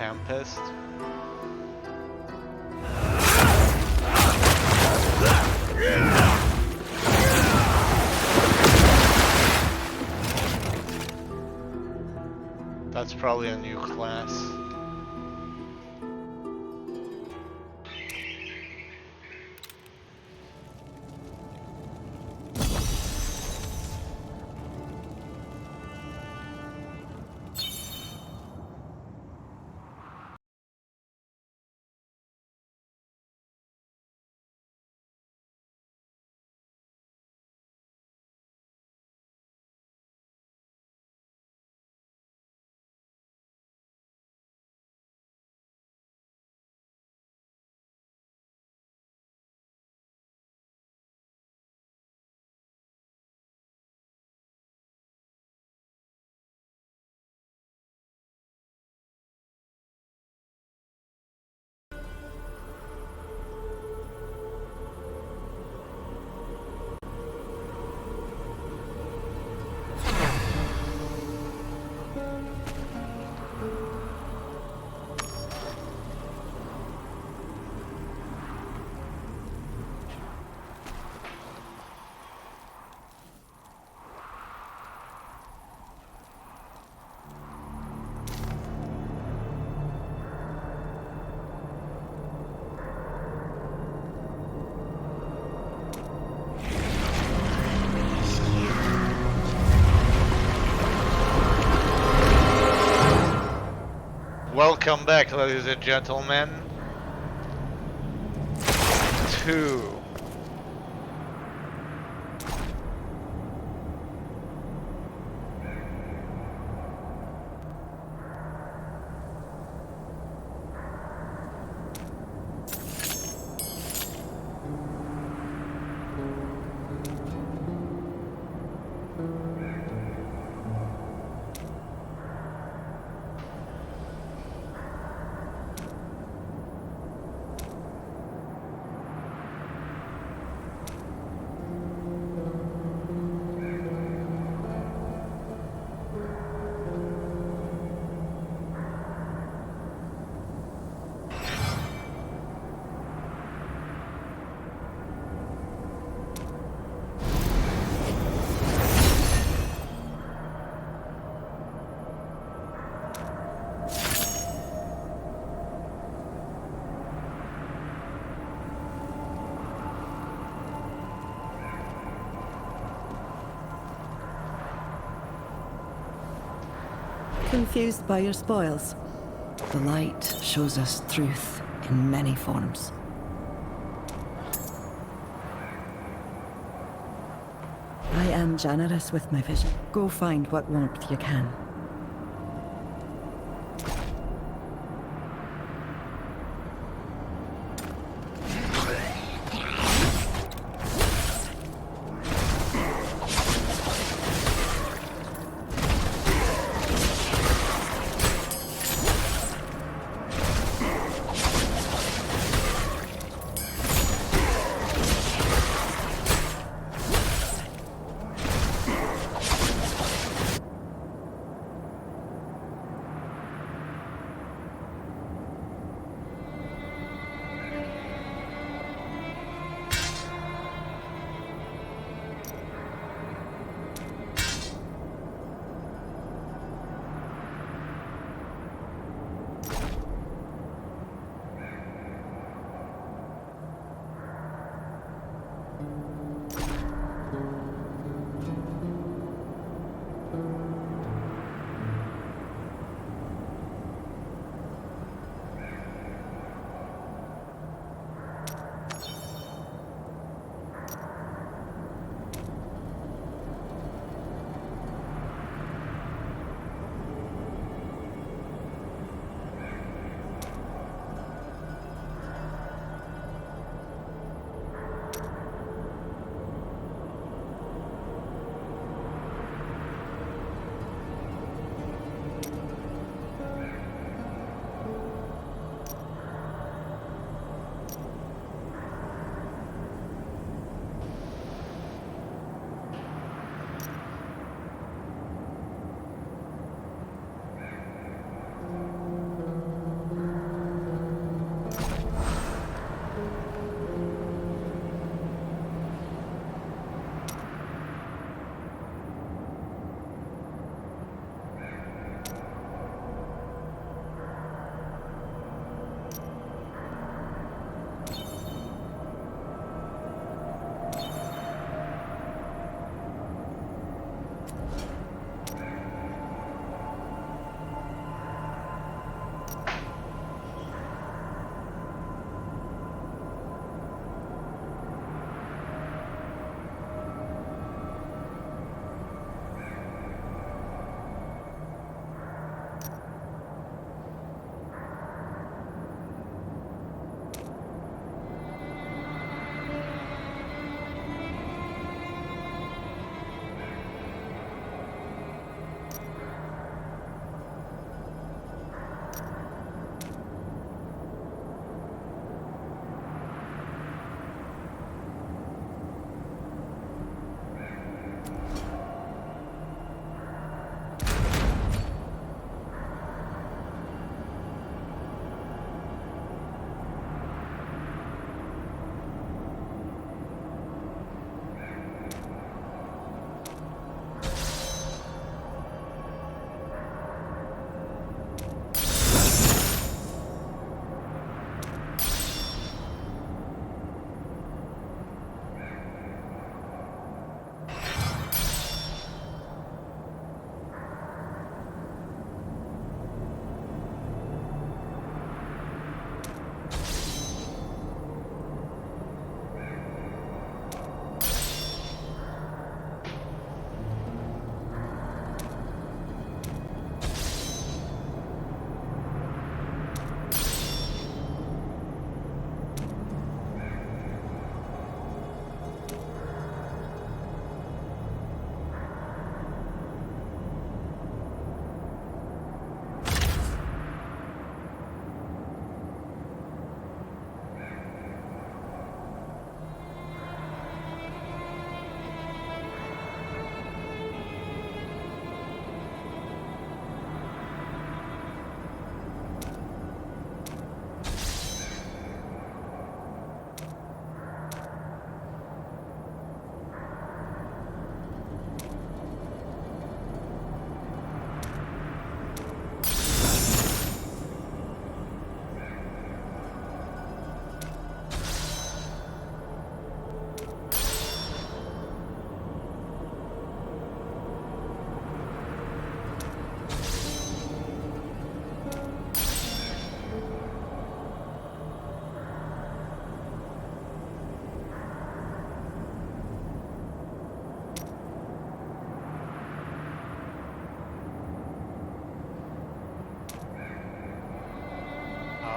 Tempest. That's probably a new class. Welcome back, ladies and gentlemen, to Confused by your spoils? The light shows us truth in many forms. I am generous with my vision. Go find what warmth you can.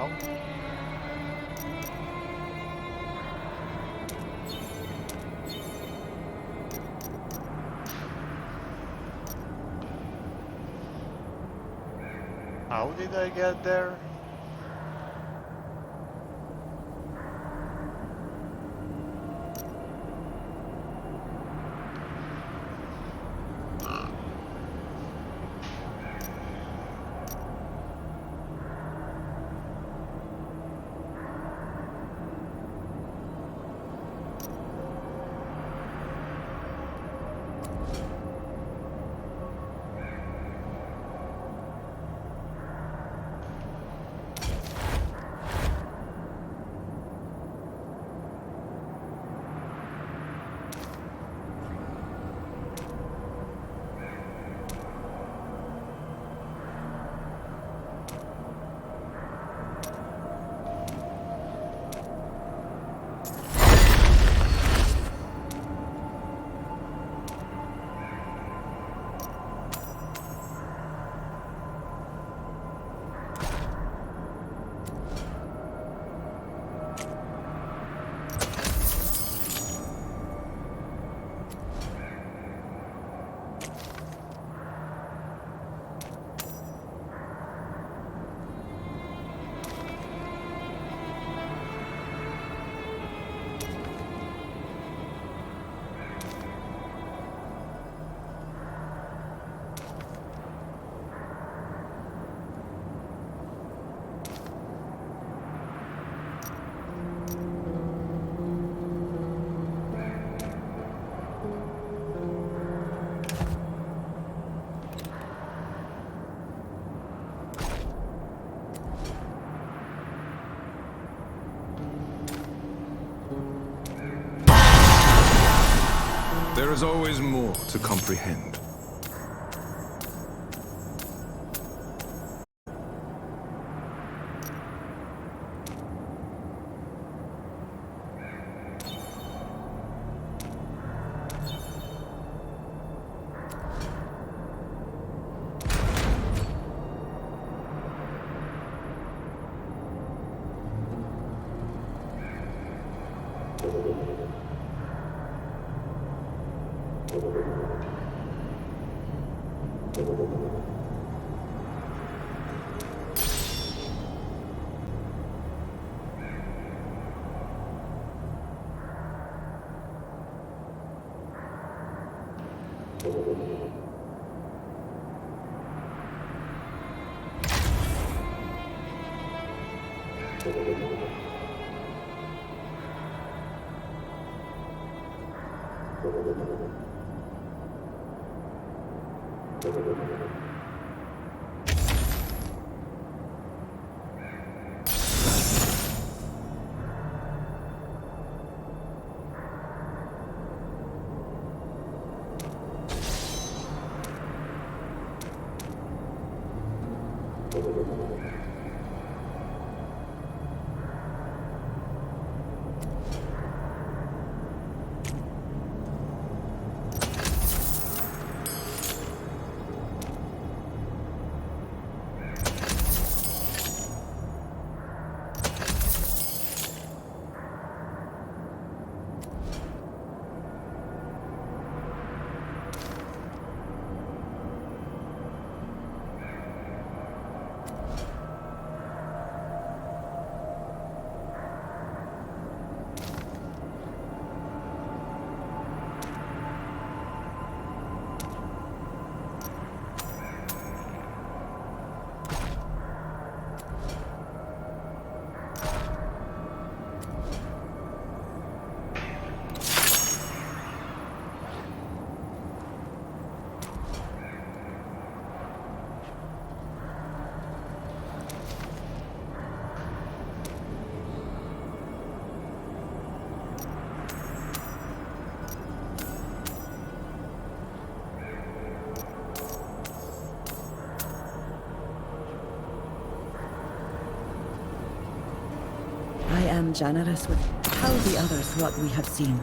No. How did I get there? There is always more to comprehend. I am generous with. Tell the others what we have seen.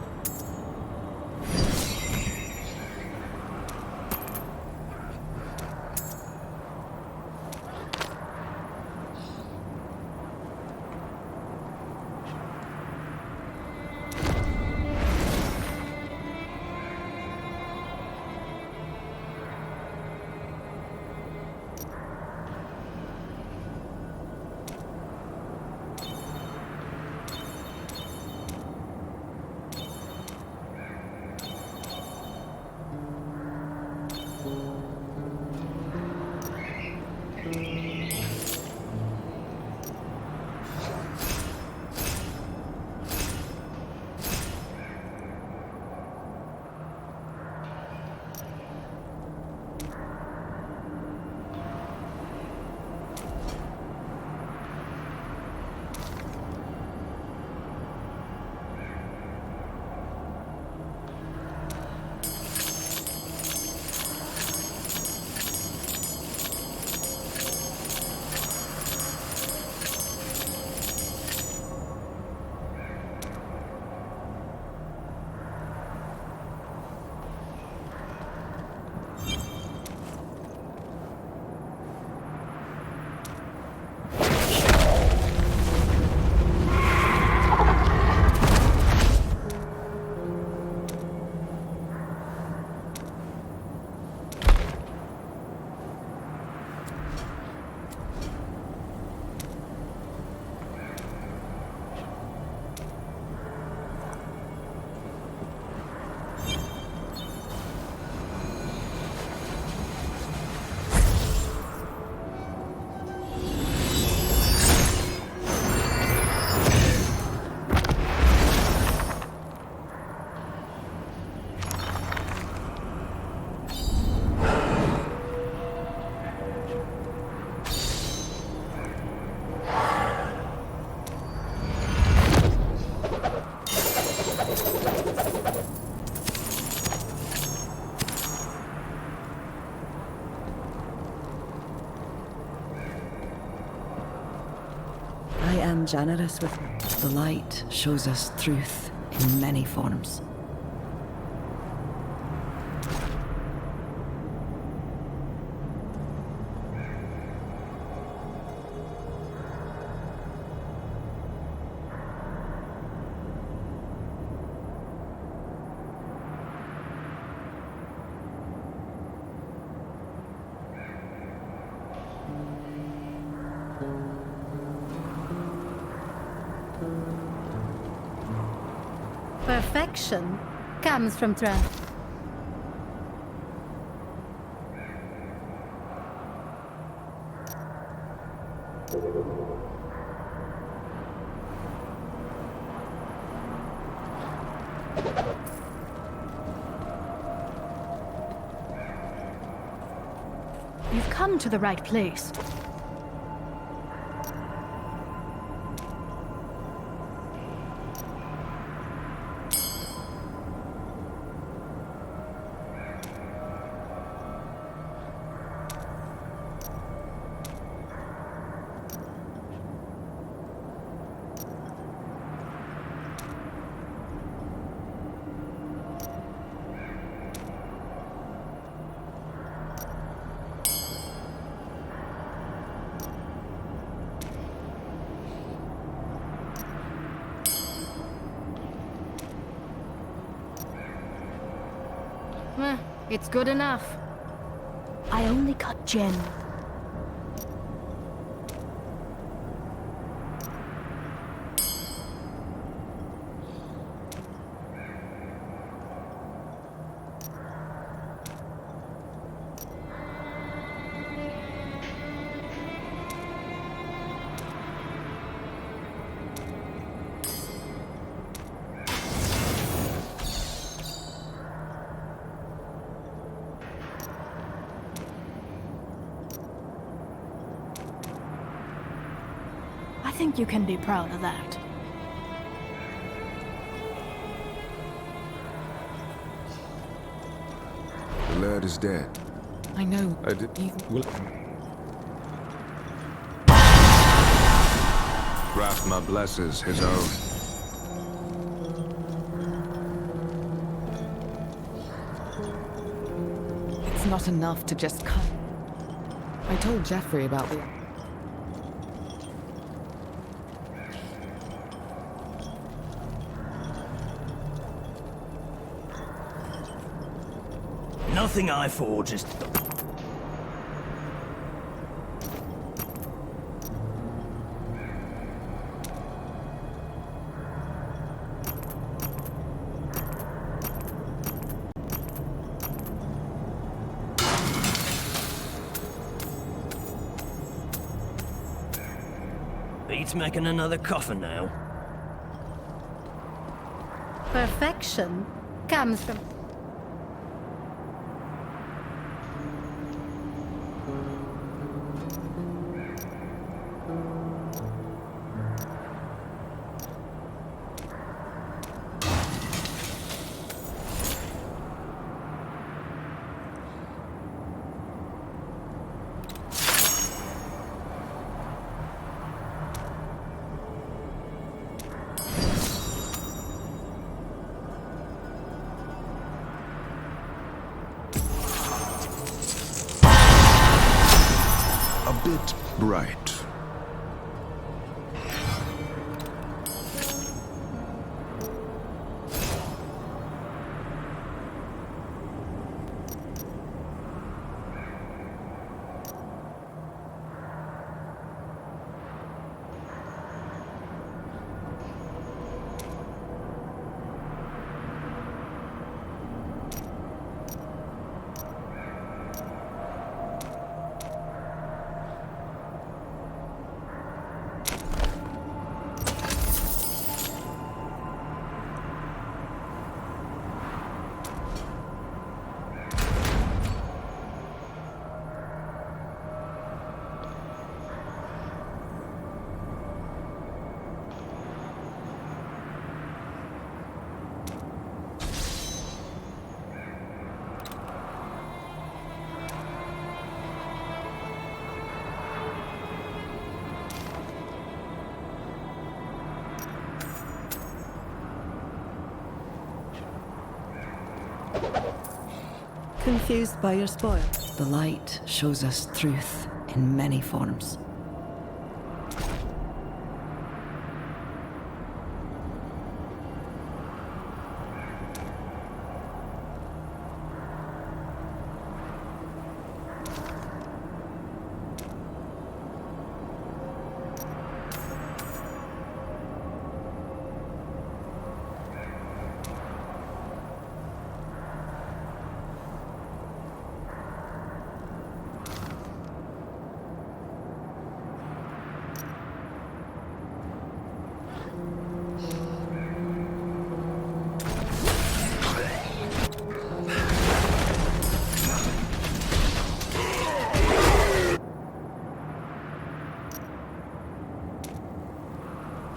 am generous with the light shows us truth in many forms. Perfection comes from trust. You've come to the right place. It's good enough. I only cut gems. I think you can be proud of that. The lad is dead. I know. I did. Well, Rathma blesses his own. it's not enough to just cut. I told Jeffrey about the... Nothing I forge is... Beats making another coffin now. Perfection comes from... A bit bright. Confused by your spoil? The light shows us truth in many forms.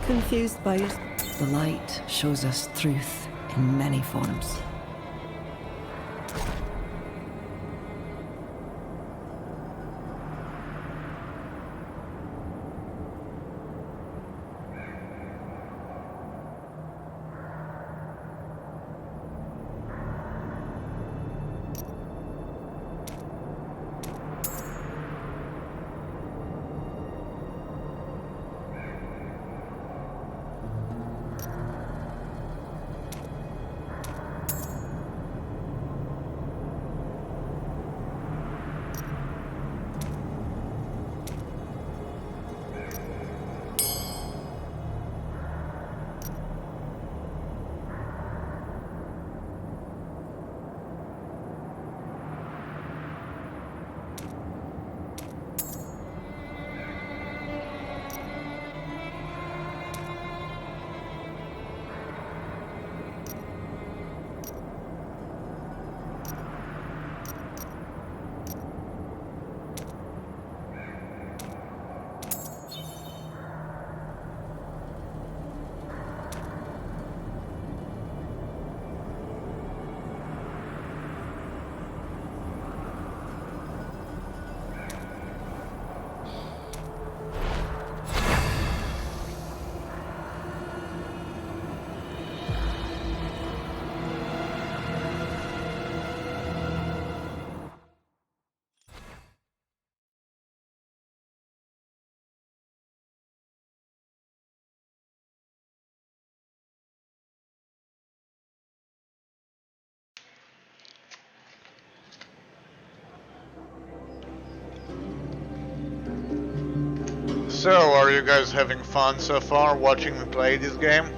Confused by your... The light shows us truth in many forms. So, are you guys having fun so far watching me play this game?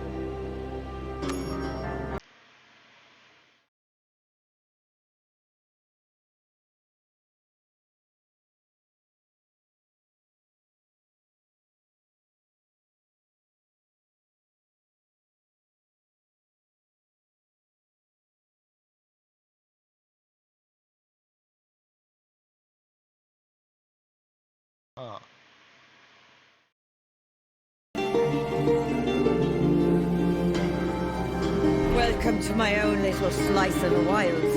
Huh. Welcome to my own little slice of the wilds.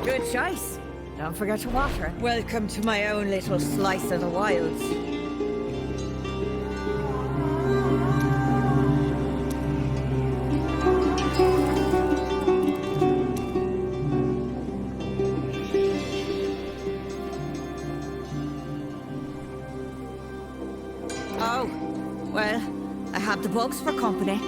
Good choice. Don't forget to water it. Welcome to my own little slice of the wilds. Oh, well, I have the bugs for company.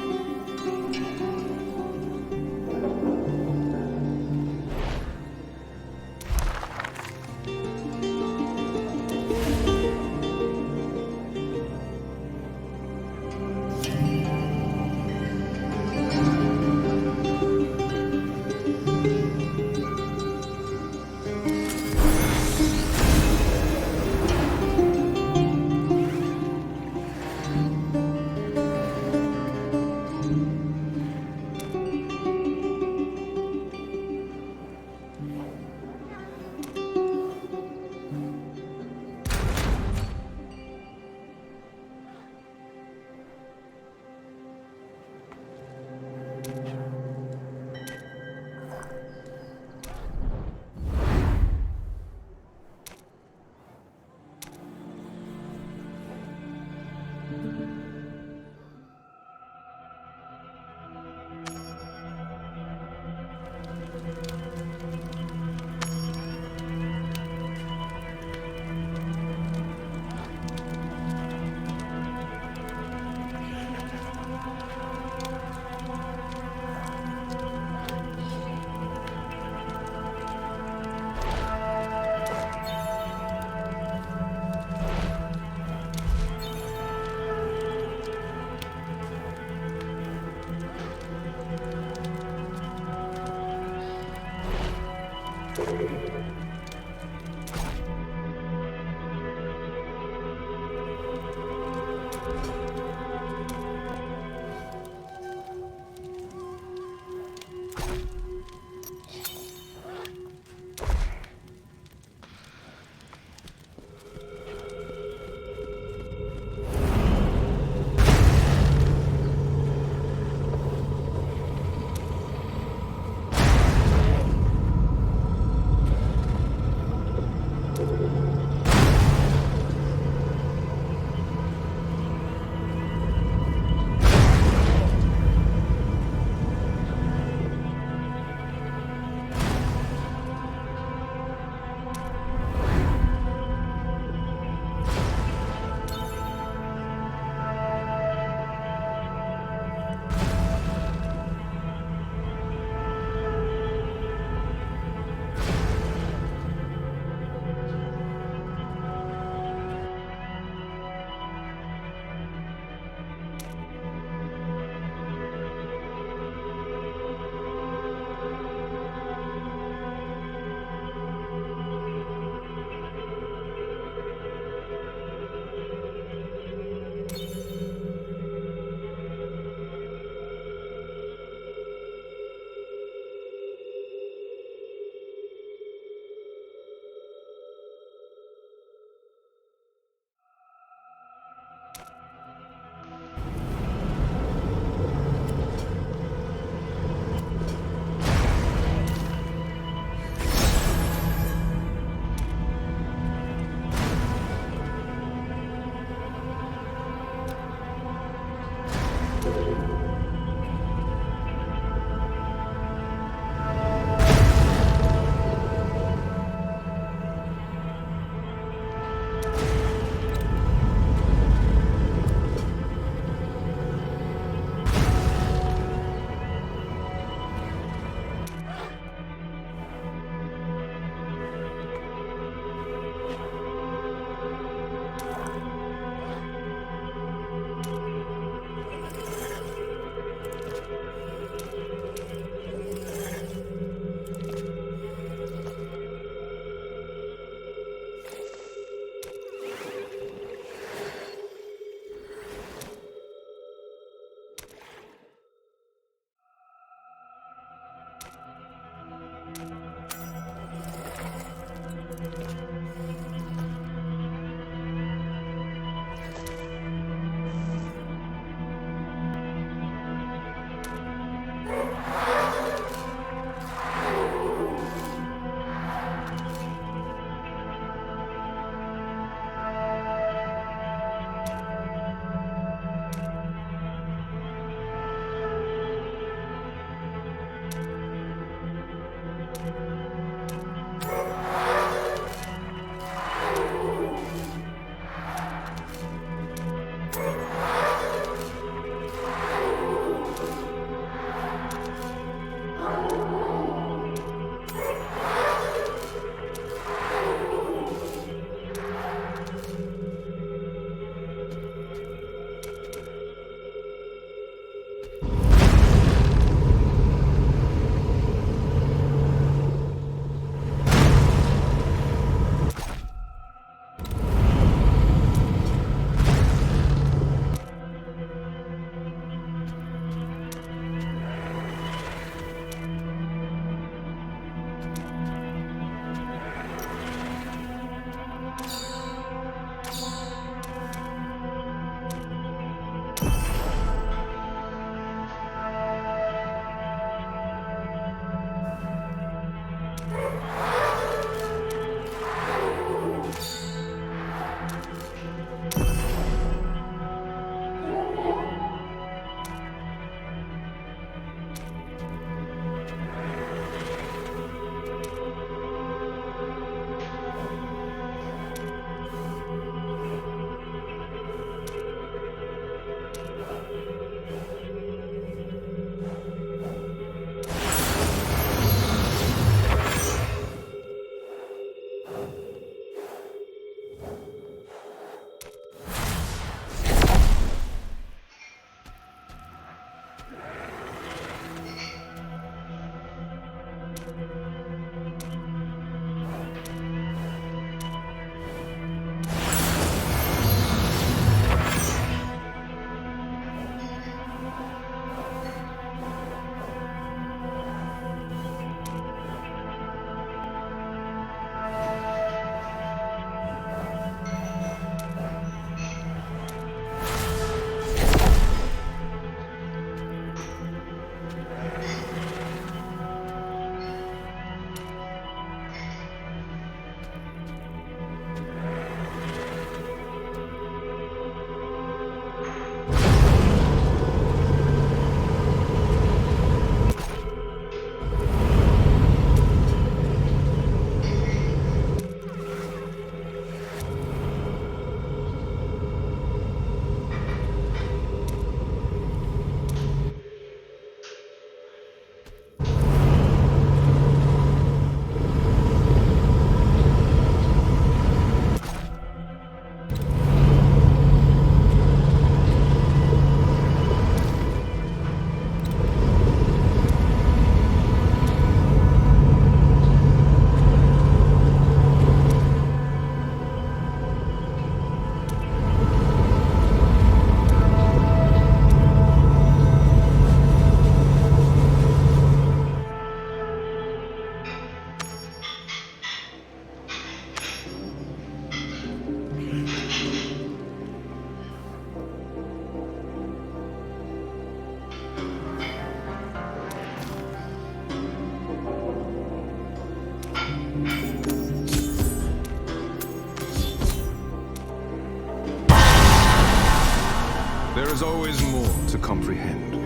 There's always more to comprehend.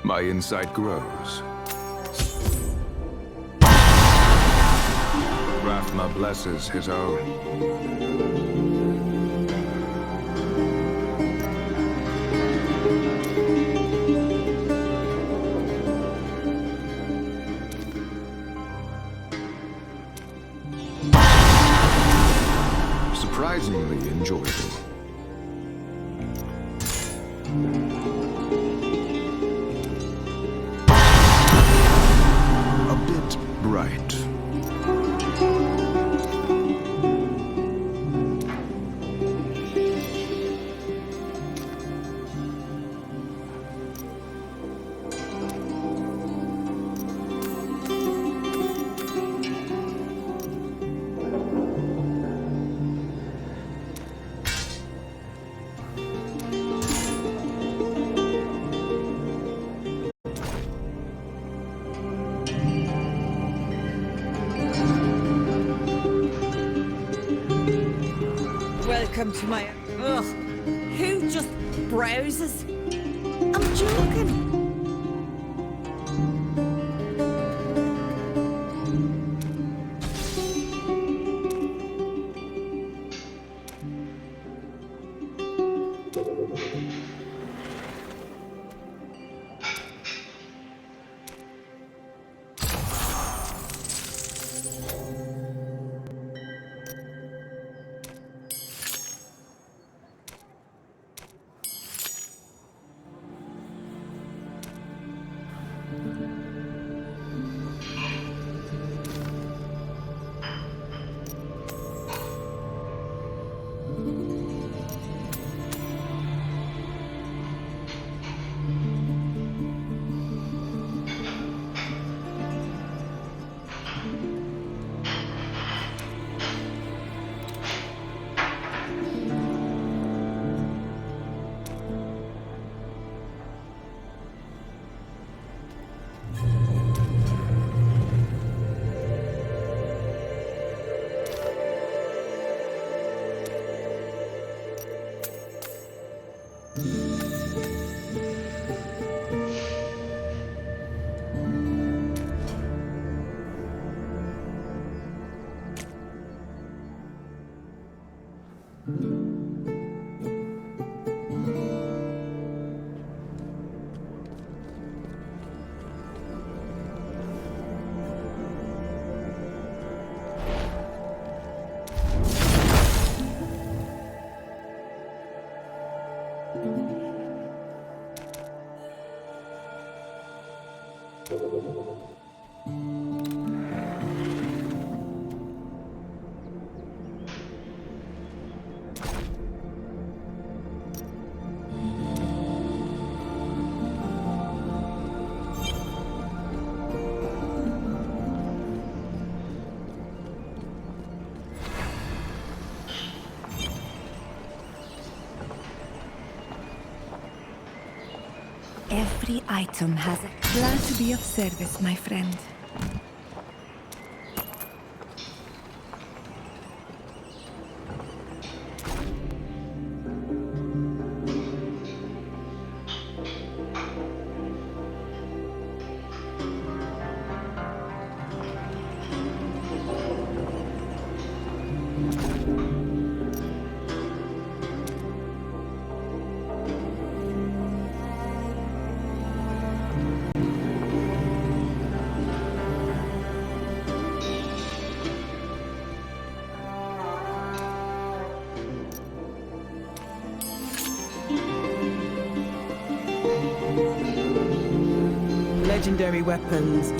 My insight grows. Rathma blesses his own. Surprisingly enjoyable. A bit bright. Welcome to my... Ugh. Who just browses? I'm joking. Every item has it. Glad to be of service, my friend. Legendary weapons.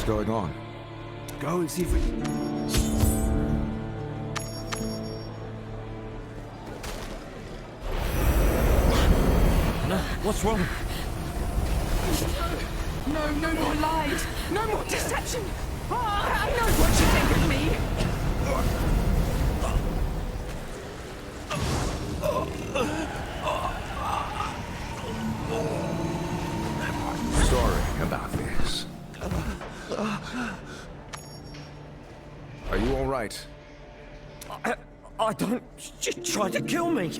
What's going on? Go and see if we... Anna, what's wrong? No, no more lies! No more deception! I know what you think of me! Sorry about this. Are you all right? I don't... She tried to kill me!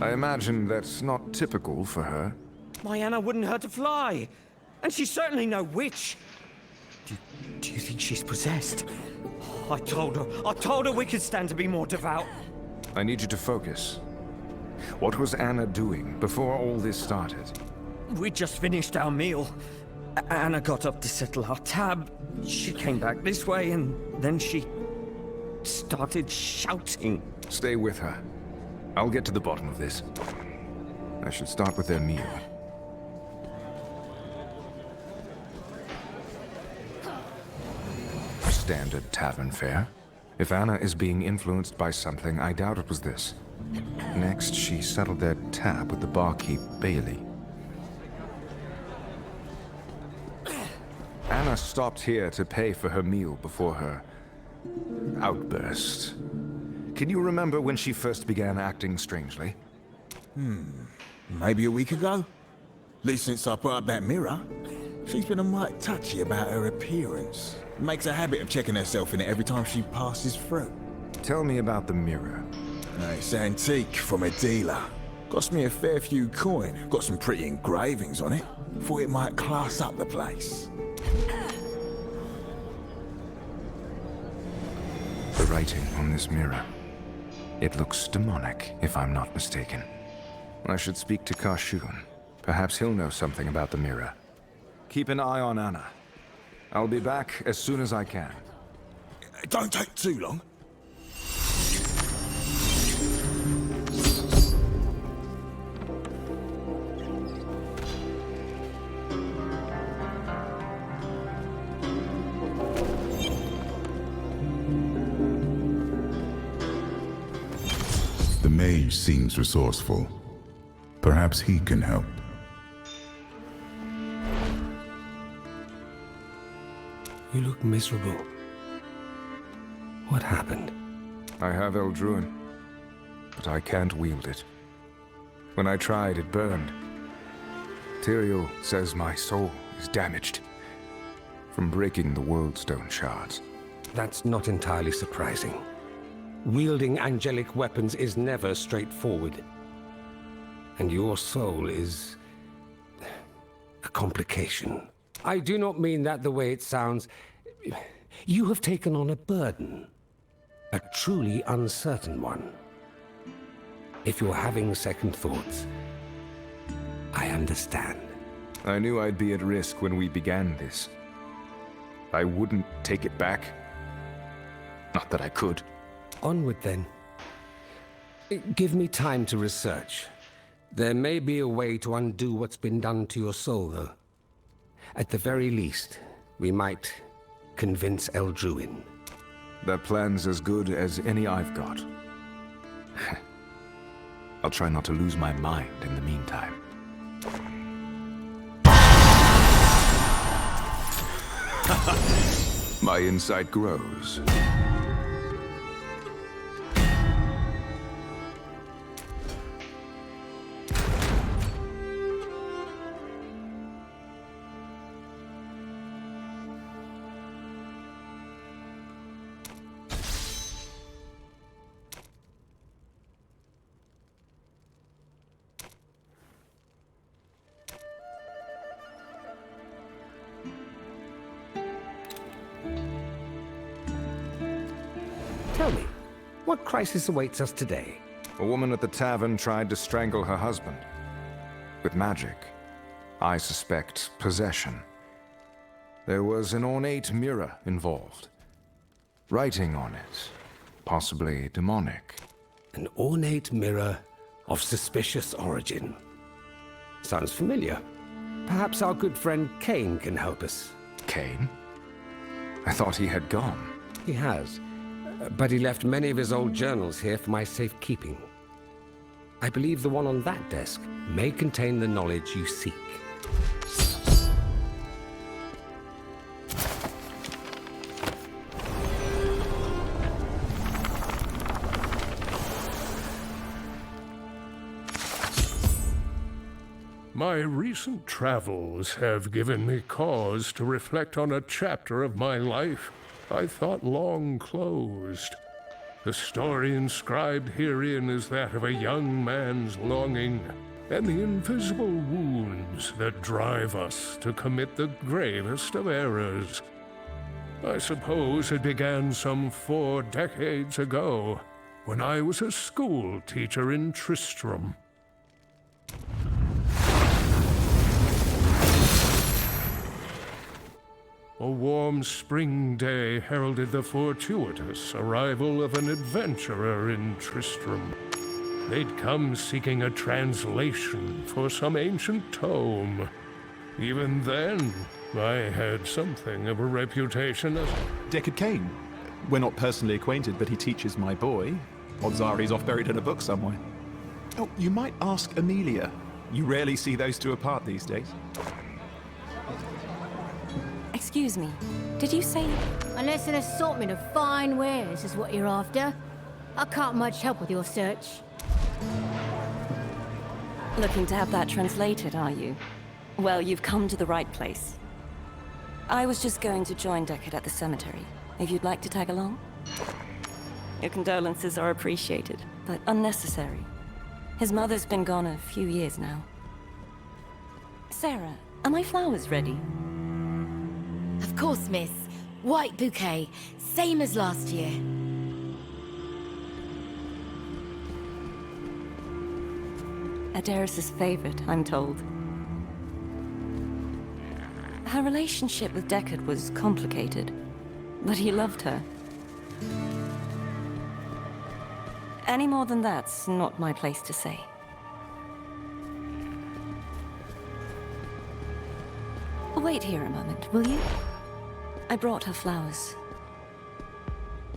I imagine that's not typical for her. My Anna wouldn't hurt to fly! And she's certainly no witch! Do you think she's possessed? I told her we could stand to be more devout. I need you to focus. What was Anna doing before all this started? We just finished our meal. Anna got up to settle our tab. She came back this way and then she started shouting. Stay with her. I'll get to the bottom of this. I should start with their meal. Standard tavern fare. If Anna is being influenced by something, I doubt it was this. Next, she settled their tab with the barkeep, Bailey. Anna stopped here to pay for her meal before her outburst. Can you remember when she first began acting strangely? Maybe a week ago? At least since I put up that mirror. She's been a mite touchy about her appearance. Makes a habit of checking herself in it every time she passes through. Tell me about the mirror. It's antique from a dealer. Cost me a fair few coin. Got some pretty engravings on it. Thought it might class up the place. The writing on this mirror. It looks demonic, if I'm not mistaken. I should speak to Kashun. Perhaps he'll know something about the mirror. Keep an eye on Anna. I'll be back as soon as I can. Don't take too long. The mage seems resourceful. Perhaps he can help. You look miserable. What happened? I have Eldruin, but I can't wield it. When I tried, it burned. Tyrael says my soul is damaged from breaking the Worldstone shards. That's not entirely surprising. Wielding angelic weapons is never straightforward. And your soul is a complication. I do not mean that the way it sounds. You have taken on a burden. A truly uncertain one. If you're having second thoughts, I understand. I knew I'd be at risk when we began this. I wouldn't take it back. Not that I could. Onward then. Give me time to research. There may be a way to undo what's been done to your soul, though. At the very least, we might convince Eldruin. That plan's as good as any I've got. I'll try not to lose my mind in the meantime. My insight grows. Tell me, what crisis awaits us today? A woman at the tavern tried to strangle her husband. With magic. I suspect possession. There was an ornate mirror involved. Writing on it. Possibly demonic. An ornate mirror of suspicious origin. Sounds familiar. Perhaps our good friend Kane can help us. Kane? I thought he had gone. He has, but he left many of his old journals here for my safekeeping. I believe the one on that desk may contain the knowledge you seek. My recent travels have given me cause to reflect on a chapter of my life I thought long closed. The story inscribed herein is that of a young man's longing and the invisible wounds that drive us to commit the gravest of errors. I suppose it began some 4 decades ago, when I was a school teacher in Tristram. A warm spring day heralded the fortuitous arrival of an adventurer in Tristram. They'd come seeking a translation for some ancient tome. Even then, I had something of a reputation as... Deckard Cain. We're not personally acquainted, but he teaches my boy. Odds are he's off buried in a book somewhere. Oh, you might ask Amelia. You rarely see those two apart these days. Excuse me, did you say... Unless an assortment of fine wares is what you're after, I can't much help with your search. Looking to have that translated, are you? Well, you've come to the right place. I was just going to join Deckard at the cemetery, if you'd like to tag along. Your condolences are appreciated, but unnecessary. His mother's been gone a few years now. Sarah, are my flowers ready? Of course, miss. White bouquet, same as last year. Adaris's favorite, I'm told. Her relationship with Deckard was complicated, but he loved her. Any more than that's not my place to say. Wait here a moment, will you? I brought her flowers.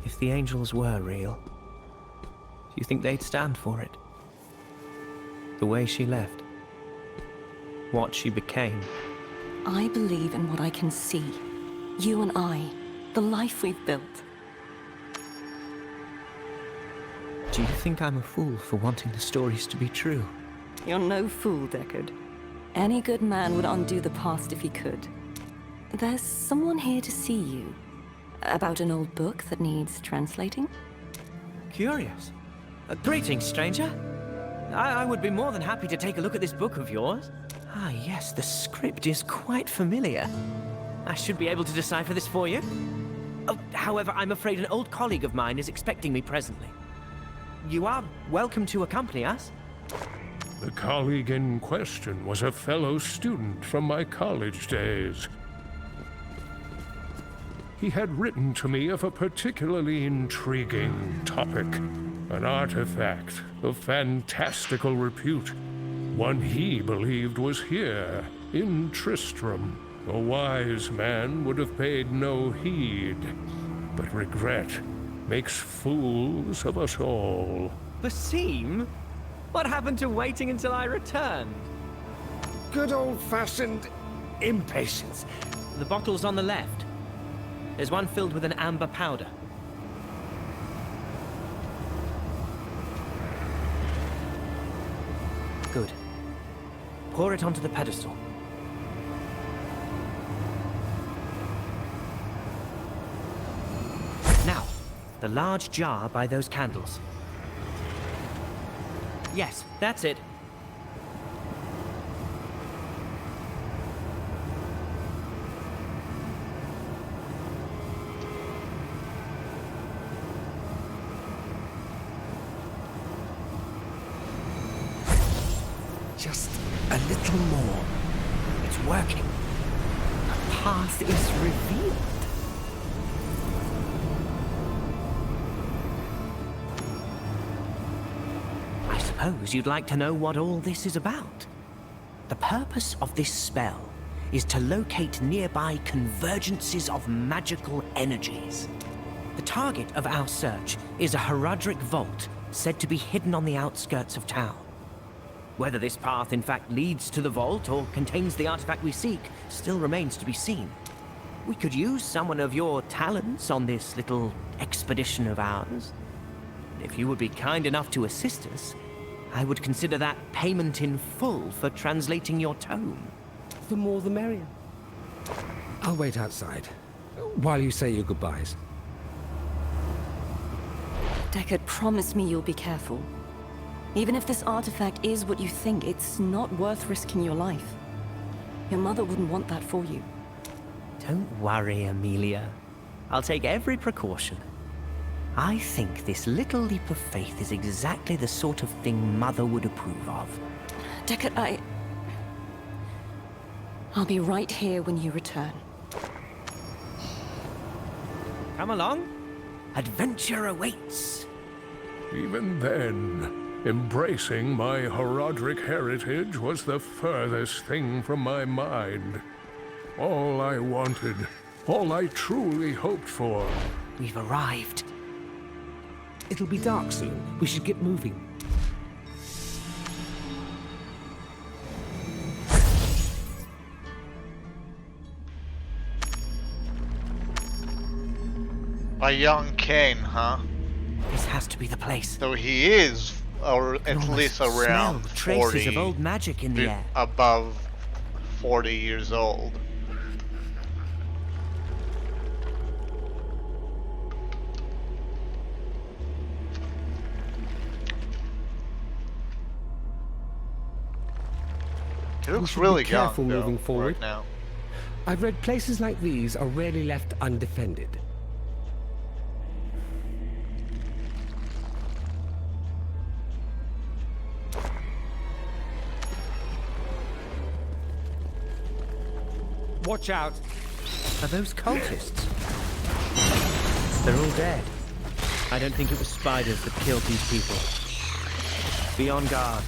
If the angels were real, do you think they'd stand for it? The way she left. What she became. I believe in what I can see. You and I. The life we've built. Do you think I'm a fool for wanting the stories to be true? You're no fool, Deckard. Any good man would undo the past if he could. There's someone here to see you. About an old book that needs translating? Curious. Greetings, stranger. I would be more than happy to take a look at this book of yours. Ah, yes, the script is quite familiar. I should be able to decipher this for you. Oh, however, I'm afraid an old colleague of mine is expecting me presently. You are welcome to accompany us. The colleague in question was a fellow student from my college days. He had written to me of a particularly intriguing topic, an artifact of fantastical repute, one he believed was here, in Tristram. A wise man would have paid no heed, but regret makes fools of us all. The seam? What happened to waiting until I returned? Good old-fashioned impatience. The bottle's on the left. There's one filled with an amber powder. Good. Pour it onto the pedestal. Now, the large jar by those candles. Yes, that's it. Just a little more. It's working. The path is revealed. I suppose you'd like to know what all this is about. The purpose of this spell is to locate nearby convergences of magical energies. The target of our search is a Horadric vault said to be hidden on the outskirts of town. Whether this path in fact leads to the vault or contains the artifact we seek still remains to be seen. We could use someone of your talents on this little expedition of ours. If you would be kind enough to assist us, I would consider that payment in full for translating your tome. The more the merrier. I'll wait outside, while you say your goodbyes. Deckard, promise me you'll be careful. Even if this artifact is what you think, it's not worth risking your life. Your mother wouldn't want that for you. Don't worry, Amelia. I'll take every precaution. I think this little leap of faith is exactly the sort of thing Mother would approve of. Deckard, I'll be right here when you return. Come along. Adventure awaits. Even then, embracing my Horadric heritage was the furthest thing from my mind. All I wanted, all I truly hoped for. We've arrived. It'll be dark soon. We should get moving. A young Kane, huh? This has to be the place. So he is, or at least around smell 40, traces of old magic in the air. Above 40 years old. He looks really young, careful moving forward. right now. I've read places like these are rarely left undefended. Watch out! Are those cultists? They're all dead. I don't think it was spiders that killed these people. Be on guard.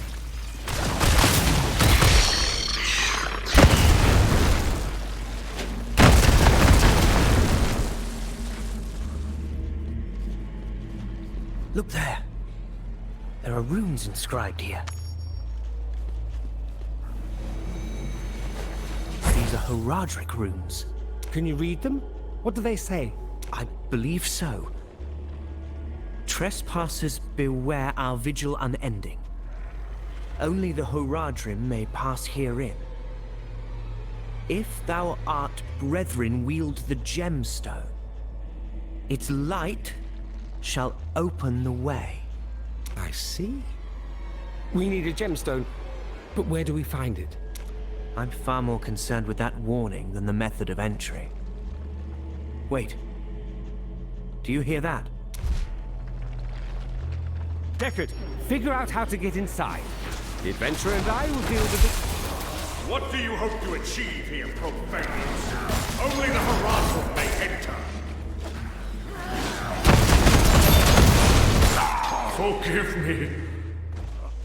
Look there. There are runes inscribed here. These are Horadric runes. Can you read them? What do they say? I believe so. Trespassers beware our vigil unending. Only the Horadrim may pass herein. If thou art brethren wield the gemstone, its light shall open the way. I see. We need a gemstone, but where do we find it? I'm far more concerned with that warning than the method of entry. Wait. Do you hear that? Deckard, figure out how to get inside. The adventurer and I will deal with it. What do you hope to achieve here, profaners? Only the Horadrim may enter. Forgive me.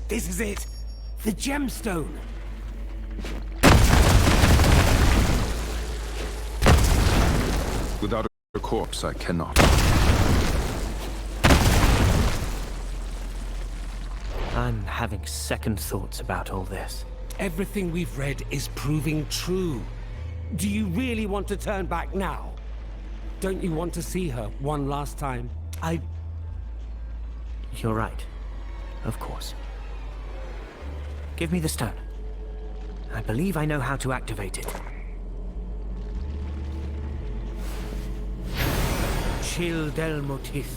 This is it. The gemstone. Without a corpse, I cannot. I'm having second thoughts about all this. Everything we've read is proving true. Do you really want to turn back now? Don't you want to see her one last time? You're right. Of course. Give me the stone. I believe I know how to activate it. Chil del Motith,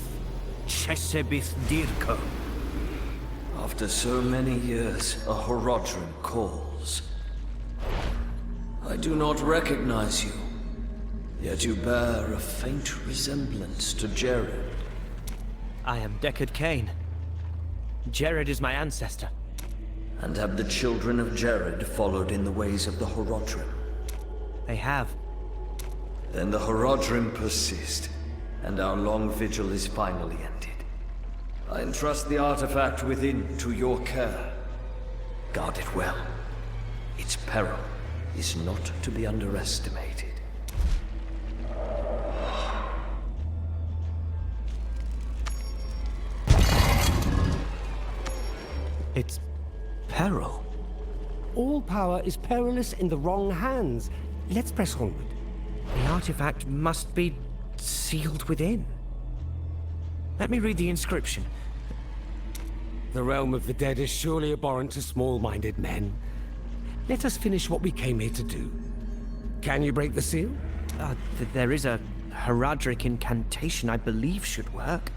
Chesebith Dirko. After so many years, a Horadrim calls. I do not recognize you, yet you bear a faint resemblance to Jared. I am Deckard Cain. Jared is my ancestor. And have the children of Jared followed in the ways of the Horadrim? They have. Then the Horadrim persist, and our long vigil is finally ended. I entrust the artifact within to your care. Guard it well. Its peril is not to be underestimated. It's peril. All power is perilous in the wrong hands. Let's press onward. The artifact must be sealed within. Let me read the inscription. The realm of the dead is surely abhorrent to small-minded men. Let us finish what we came here to do. Can you break the seal? There is a Herodric incantation I believe should work.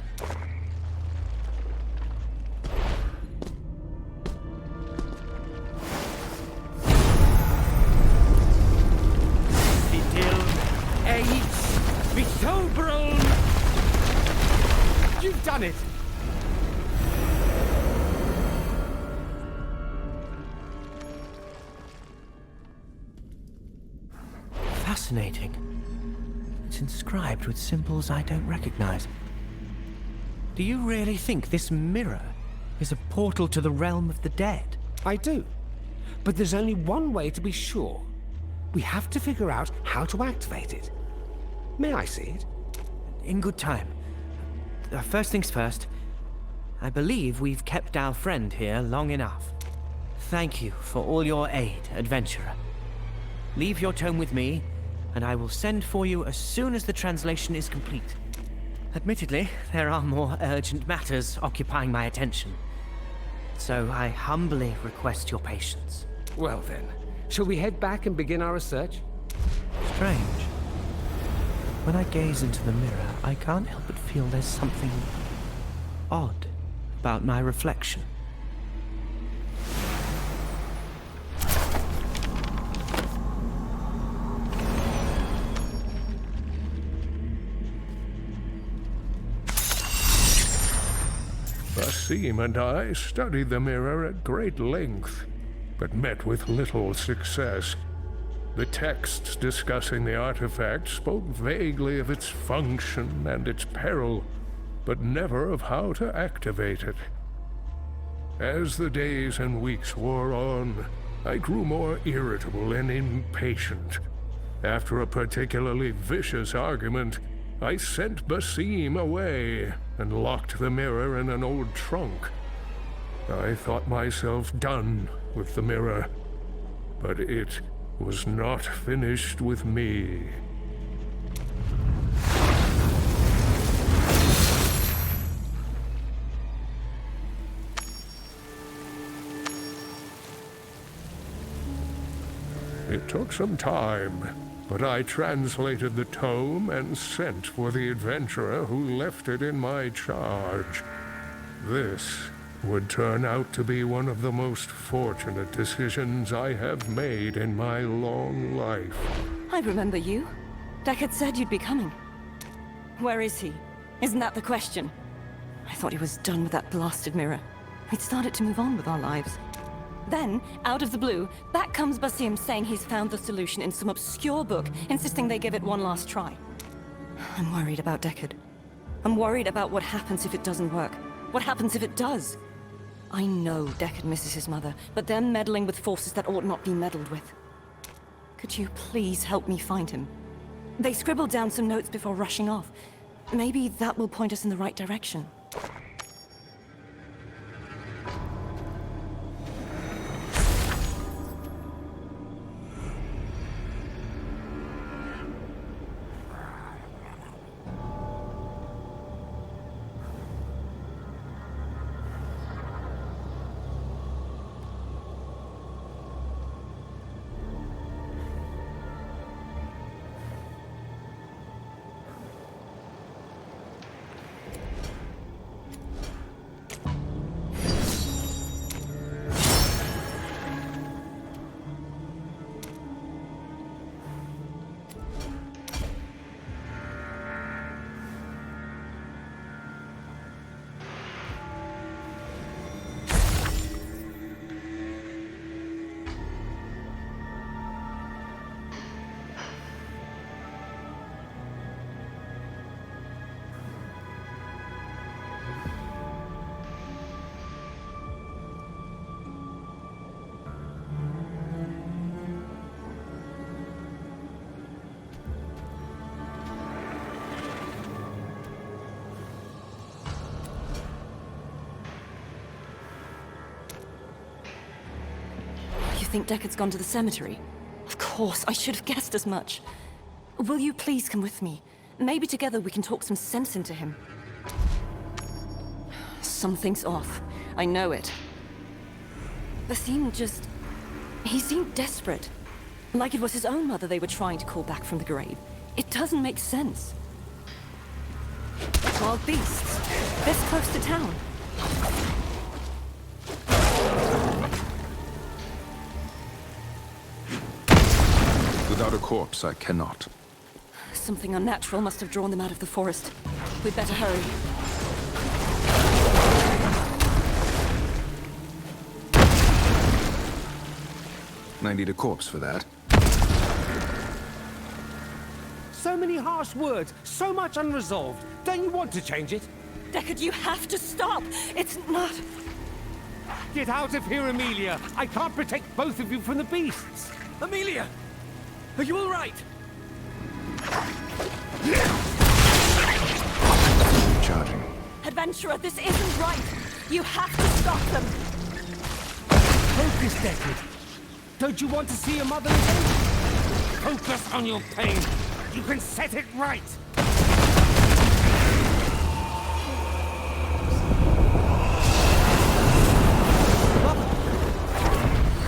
You've done it! Fascinating. It's inscribed with symbols I don't recognize. Do you really think this mirror is a portal to the realm of the dead? I do. But there's only one way to be sure. We have to figure out how to activate it. May I see it? In good time. First things first, I believe we've kept our friend here long enough. Thank you for all your aid, adventurer. Leave your tome with me, and I will send for you as soon as the translation is complete. Admittedly, there are more urgent matters occupying my attention. So I humbly request your patience. Well then, shall we head back and begin our research? Strange. When I gaze into the mirror, I can't help but feel there's something odd about my reflection. Basim and I studied the mirror at great length, but met with little success. The texts discussing the artifact spoke vaguely of its function and its peril, but never of how to activate it. As the days and weeks wore on, I grew more irritable and impatient. After a particularly vicious argument, I sent Basim away and locked the mirror in an old trunk. I thought myself done with the mirror, but it was not finished with me. It took some time, but I translated the tome and sent for the adventurer who left it in my charge. This would turn out to be one of the most fortunate decisions I have made in my long life. I remember you. Deckard said you'd be coming. Where is he? Isn't that the question? I thought he was done with that blasted mirror. We'd started to move on with our lives. Then, out of the blue, back comes Basim saying he's found the solution in some obscure book, insisting they give it one last try. I'm worried about Deckard. I'm worried about what happens if it doesn't work. What happens if it does? I know Deckard misses his mother, but they're meddling with forces that ought not be meddled with. Could you please help me find him? They scribbled down some notes before rushing off. Maybe that will point us in the right direction. think Deckard's gone to the cemetery? Of course, I should have guessed as much. Will you please come with me? Maybe together we can talk some sense into him. Something's off. I know it. Basim just... he seemed desperate. Like it was his own mother they were trying to call back from the grave. It doesn't make sense. Wild beasts. This close to town. Without a corpse, I cannot. Something unnatural must have drawn them out of the forest. We'd better hurry. I need a corpse for that. So many harsh words, so much unresolved. Don't you want to change it? Deckard, you have to stop! It's not... Get out of here, Amelia! I can't protect both of you from the beasts! Amelia! Are you all right? Charging. Adventurer, this isn't right! You have to stop them! Focus, Deckard! Don't you want to see your mother again? Focus on your pain! You can set it right! Mother!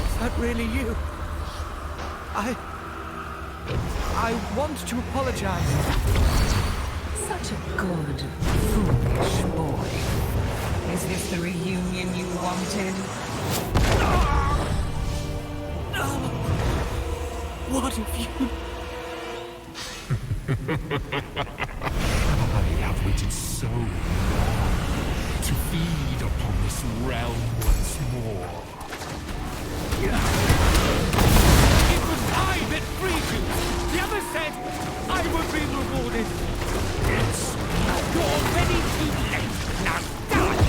Is that really you? I want to apologize. Such a good, foolish boy. Is this the reunion you wanted? What have you... I have waited so long to feed upon this realm once more. It was I that freed you! The others said I would be rewarded! It's... You're already too late! Now die!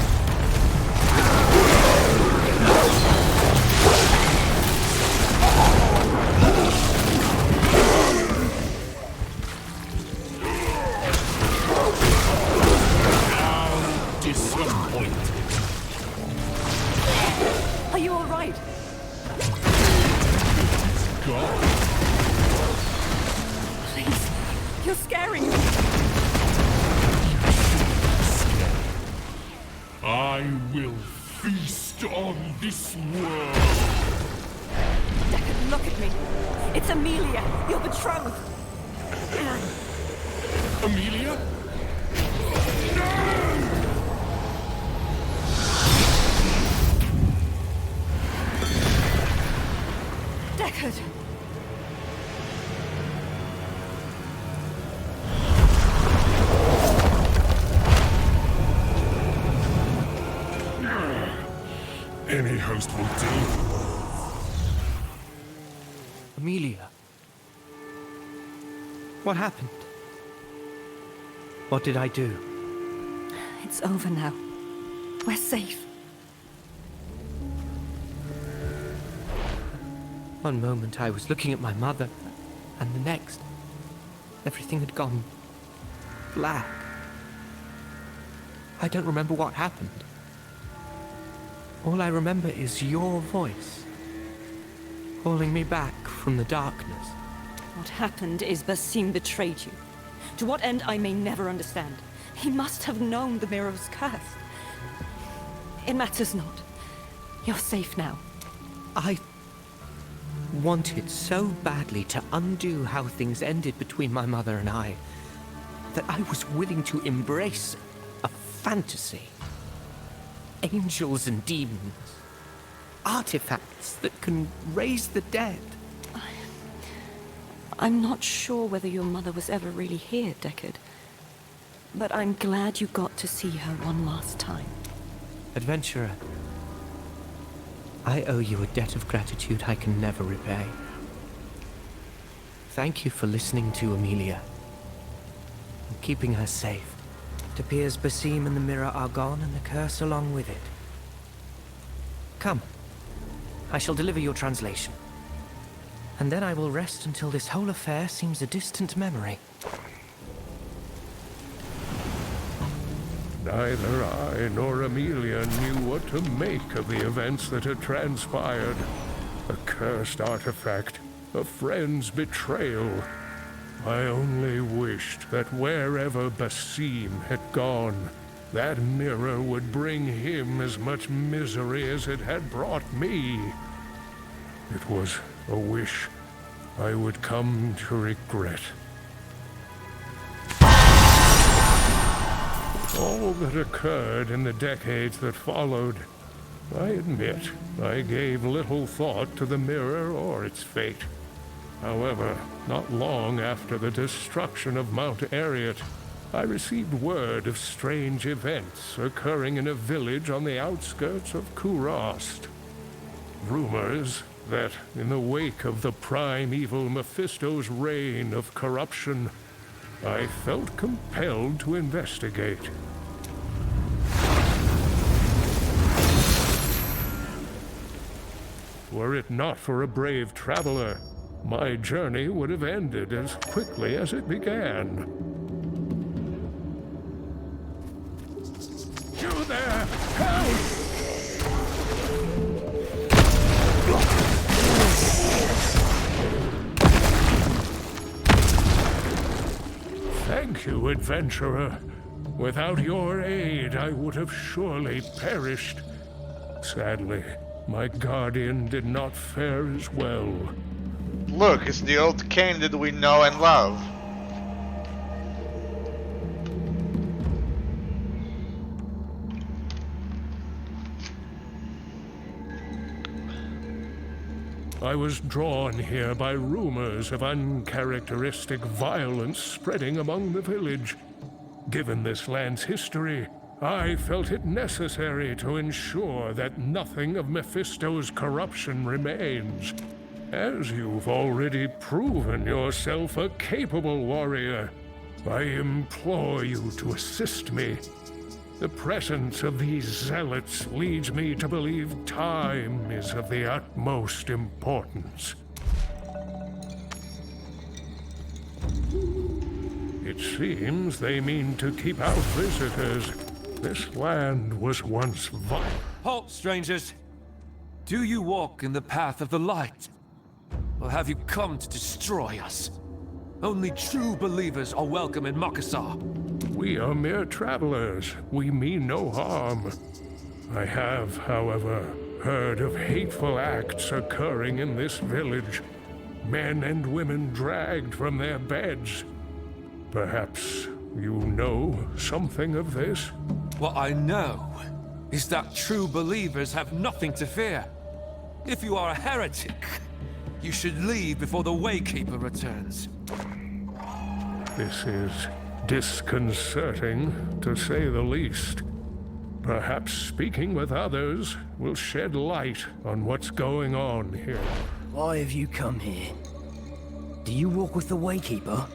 disappointed. Are you all right? God. Please, you're scaring me. I will feast on this world. Deckard, look at me. It's Amelia, your betrothed. Amelia? Deckard. Any host will do. Amelia. What happened? What did I do? It's over now. We're safe. One moment I was looking at my mother, and the next, everything had gone black. I don't remember what happened. All I remember is your voice, calling me back from the darkness. What happened is Basim betrayed you. To what end I may never understand. He must have known the mirror was cursed. It matters not. You're safe now. I wanted so badly to undo how things ended between my mother and I, that I was willing to embrace a fantasy. Angels and demons. Artifacts that can raise the dead. I'm not sure whether your mother was ever really here, Deckard. But I'm glad you got to see her one last time. Adventurer, I owe you a debt of gratitude I can never repay. Thank you for listening to Amelia and keeping her safe. It appears Basim and the mirror are gone and the curse along with it. Come, I shall deliver your translation. And then I will rest until this whole affair seems a distant memory. Neither I nor Amelia knew what to make of the events that had transpired. A cursed artifact, a friend's betrayal. I only wished that wherever Basim had gone, that mirror would bring him as much misery as it had brought me. It was a wish I would come to regret. All that occurred in the decades that followed, I admit I gave little thought to the mirror or its fate. However, not long after the destruction of Mount Ariat, I received word of strange events occurring in a village on the outskirts of Kurast. Rumors that, in the wake of the primeval Mephisto's reign of corruption, I felt compelled to investigate. Were it not for a brave traveler, my journey would have ended as quickly as it began. You there! Help! Thank you, adventurer. Without your aid, I would have surely perished. Sadly, my guardian did not fare as well. Look, it's the old Cain that we know and love. I was drawn here by rumors of uncharacteristic violence spreading among the village. Given this land's history, I felt it necessary to ensure that nothing of Mephisto's corruption remains. As you've already proven yourself a capable warrior, I implore you to assist me. The presence of these zealots leads me to believe time is of the utmost importance. It seems they mean to keep out visitors. This land was once vital. Halt, strangers! Do you walk in the path of the light? Or have you come to destroy us? Only true believers are welcome in Makassar. We are mere travelers. We mean no harm. I have, however, heard of hateful acts occurring in this village. Men and women dragged from their beds. Perhaps you know something of this? What I know is that true believers have nothing to fear. If you are a heretic, you should leave before the Waykeeper returns. This is disconcerting, to say the least. Perhaps speaking with others will shed light on what's going on here. Why have you come here? Do you walk with the Waykeeper?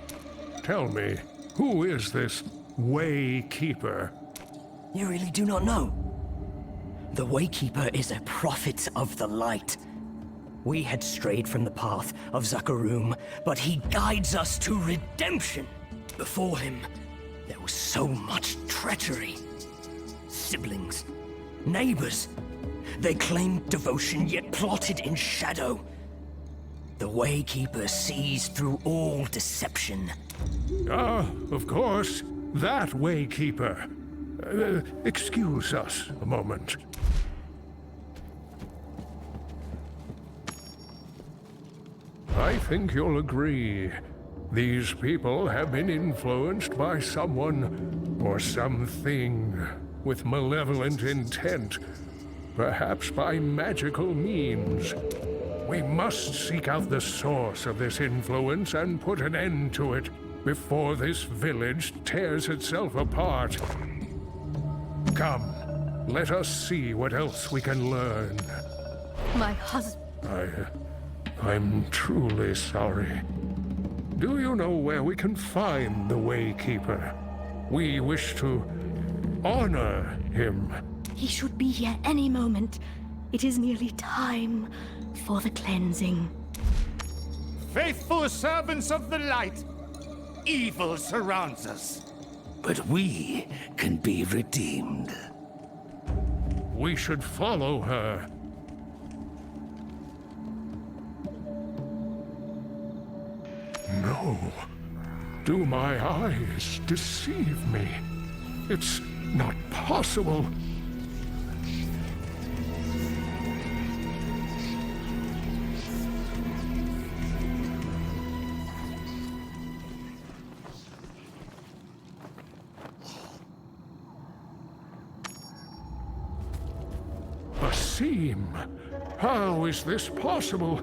Tell me, who is this Waykeeper? You really do not know? The Waykeeper is a prophet of the light. We had strayed from the path of Zakarum, but he guides us to redemption. Before him, there was so much treachery. Siblings, neighbors. They claimed devotion, yet plotted in shadow. The Waykeeper sees through all deception. Ah, of course, that Waykeeper. Excuse us a moment. I think you'll agree. These people have been influenced by someone or something with malevolent intent, perhaps by magical means. We must seek out the source of this influence and put an end to it before this village tears itself apart. Come, let us see what else we can learn. My husband... I'm truly sorry. Do you know where we can find the Waykeeper? We wish to honor him. He should be here any moment. It is nearly time for the cleansing. Faithful servants of the light, evil surrounds us. But we can be redeemed. We should follow her. No. Do my eyes deceive me? It's not possible. Basim, how is this possible?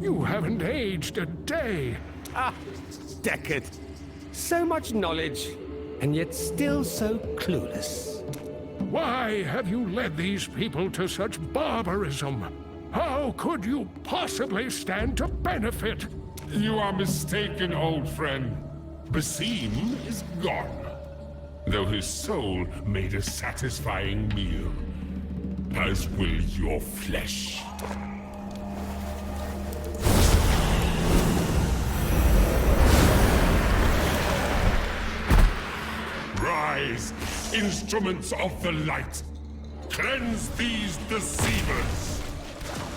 You haven't aged a day. Ah, Deckard. So much knowledge, and yet still so clueless. Why have you led these people to such barbarism? How could you possibly stand to benefit? You are mistaken, old friend. Basim is gone, though his soul made a satisfying meal, as will your flesh. Rise, instruments of the light! Cleanse these deceivers!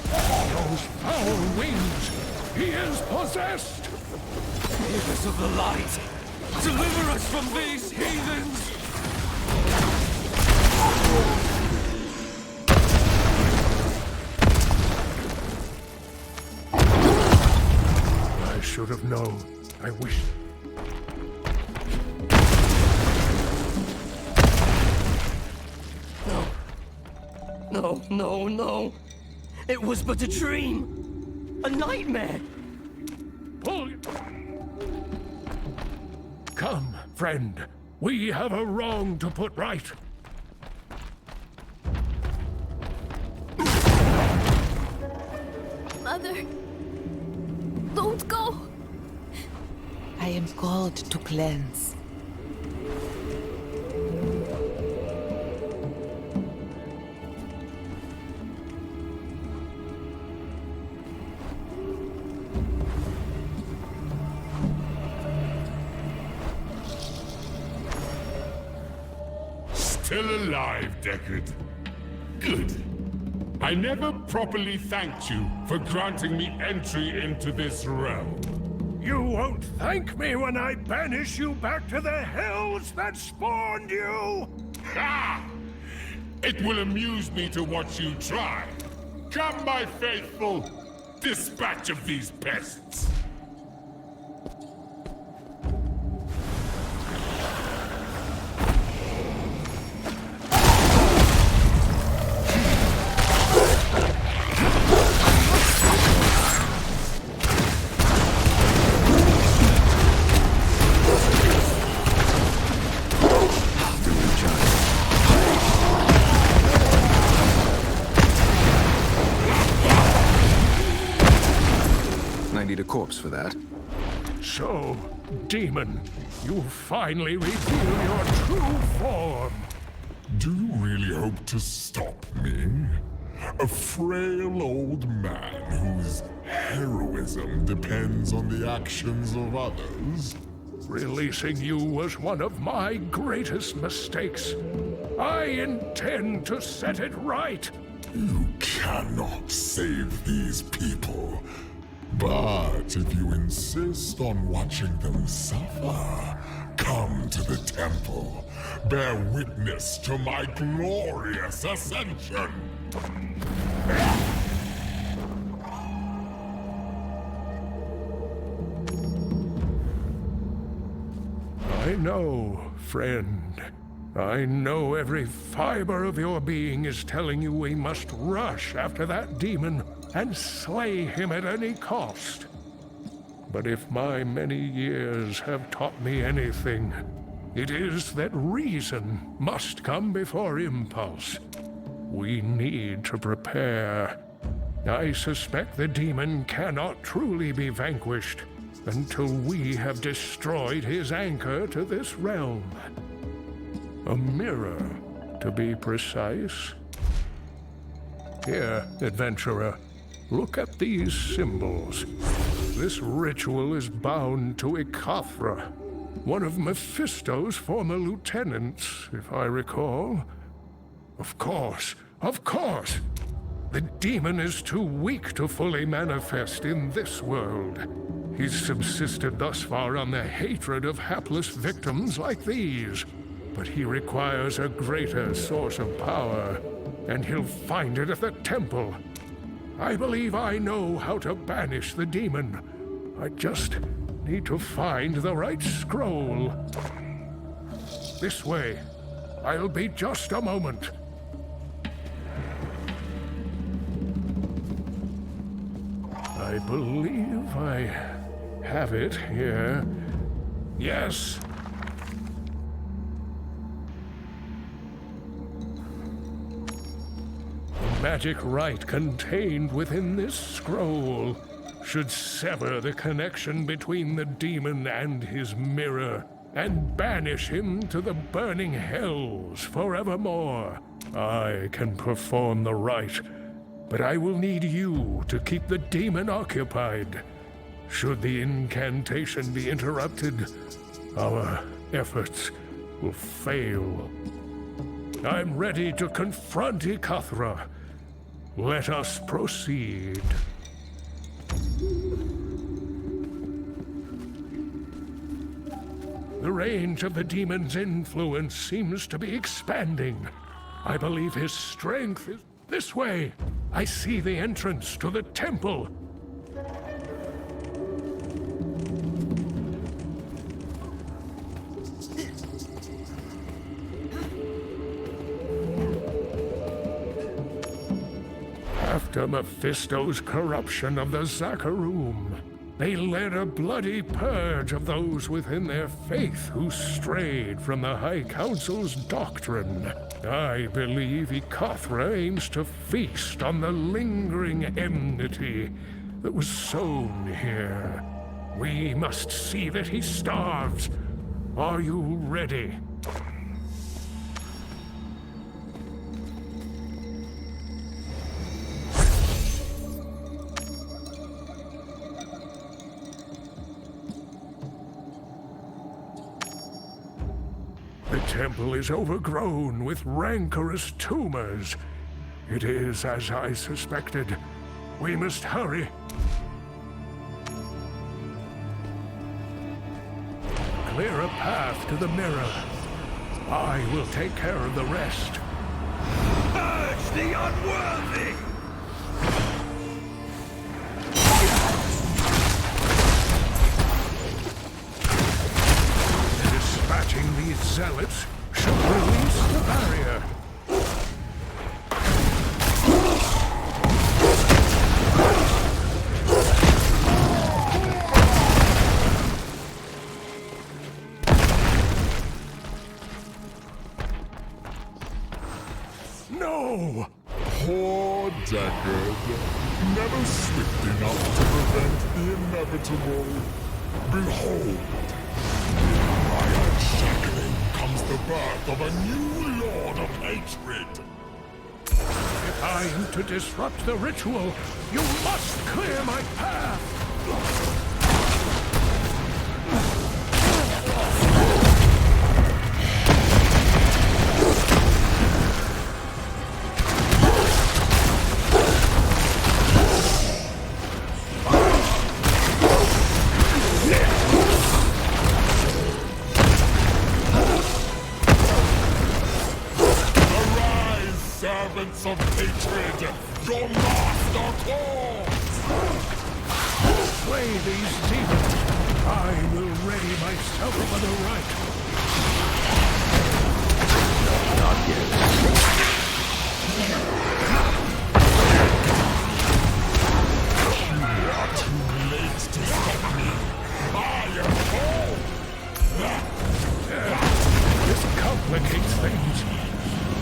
Those foul wings! He is possessed! Givers of the light! Deliver us from these heathens! I should have known. I wish... No, no, no. It was but a dream. A nightmare. Pull... Come, friend. We have a wrong to put right. Mother, don't go. I am called to cleanse. Still alive, Deckard. Good. I never properly thanked you for granting me entry into this realm. You won't thank me when I banish you back to the hells that spawned you! Ha! It will amuse me to watch you try. Come, my faithful. Dispatch of these pests. I need a corpse for that. So, demon, you finally reveal your true form. Do you really hope to stop me? A frail old man whose heroism depends on the actions of others? Releasing you was one of my greatest mistakes. I intend to set it right. You cannot save these people. But if you insist on watching them suffer, come to the temple. Bear witness to my glorious ascension. I know, friend. I know every fiber of your being is telling you we must rush after that demon and slay him at any cost. But if my many years have taught me anything, it is that reason must come before impulse. We need to prepare. I suspect the demon cannot truly be vanquished until we have destroyed his anchor to this realm. A mirror, to be precise. Here, adventurer, look at these symbols. This ritual is bound to Ikathra, one of Mephisto's former lieutenants, if I recall. Of course! The demon is too weak to fully manifest in this world. He's subsisted thus far on the hatred of hapless victims like these. But he requires a greater source of power, and he'll find it at the temple. I believe I know how to banish the demon. I just need to find the right scroll. This way. I'll be just a moment. I believe I have it here. Yes. The magic rite contained within this scroll should sever the connection between the demon and his mirror, and banish him to the burning hells forevermore. I can perform the rite, but I will need you to keep the demon occupied. Should the incantation be interrupted, our efforts will fail. I'm ready to confront Ikathra. Let us proceed. The range of the demon's influence seems to be expanding. I believe his strength is this way. I see the entrance to the temple. After Mephisto's corruption of the Zakarum, they led a bloody purge of those within their faith who strayed from the High Council's doctrine. I believe Ikathra aims to feast on the lingering enmity that was sown here. We must see that he starves. Are you ready? The temple is overgrown with rancorous tumors. It is as I suspected. We must hurry. Clear a path to the mirror. I will take care of the rest. Purge the unworthy! Dispatching these zealots should release the barrier. No! Poor Deckard. Never swift enough to prevent the inevitable. Behold! Shackling comes the birth of a new Lord of Hatred! If I am to disrupt the ritual, you must clear my path! Servants of hatred, your master calls! Slay these demons. I will ready myself for the rite. Not yet. You are too late to stop me. I am home! This complicates things.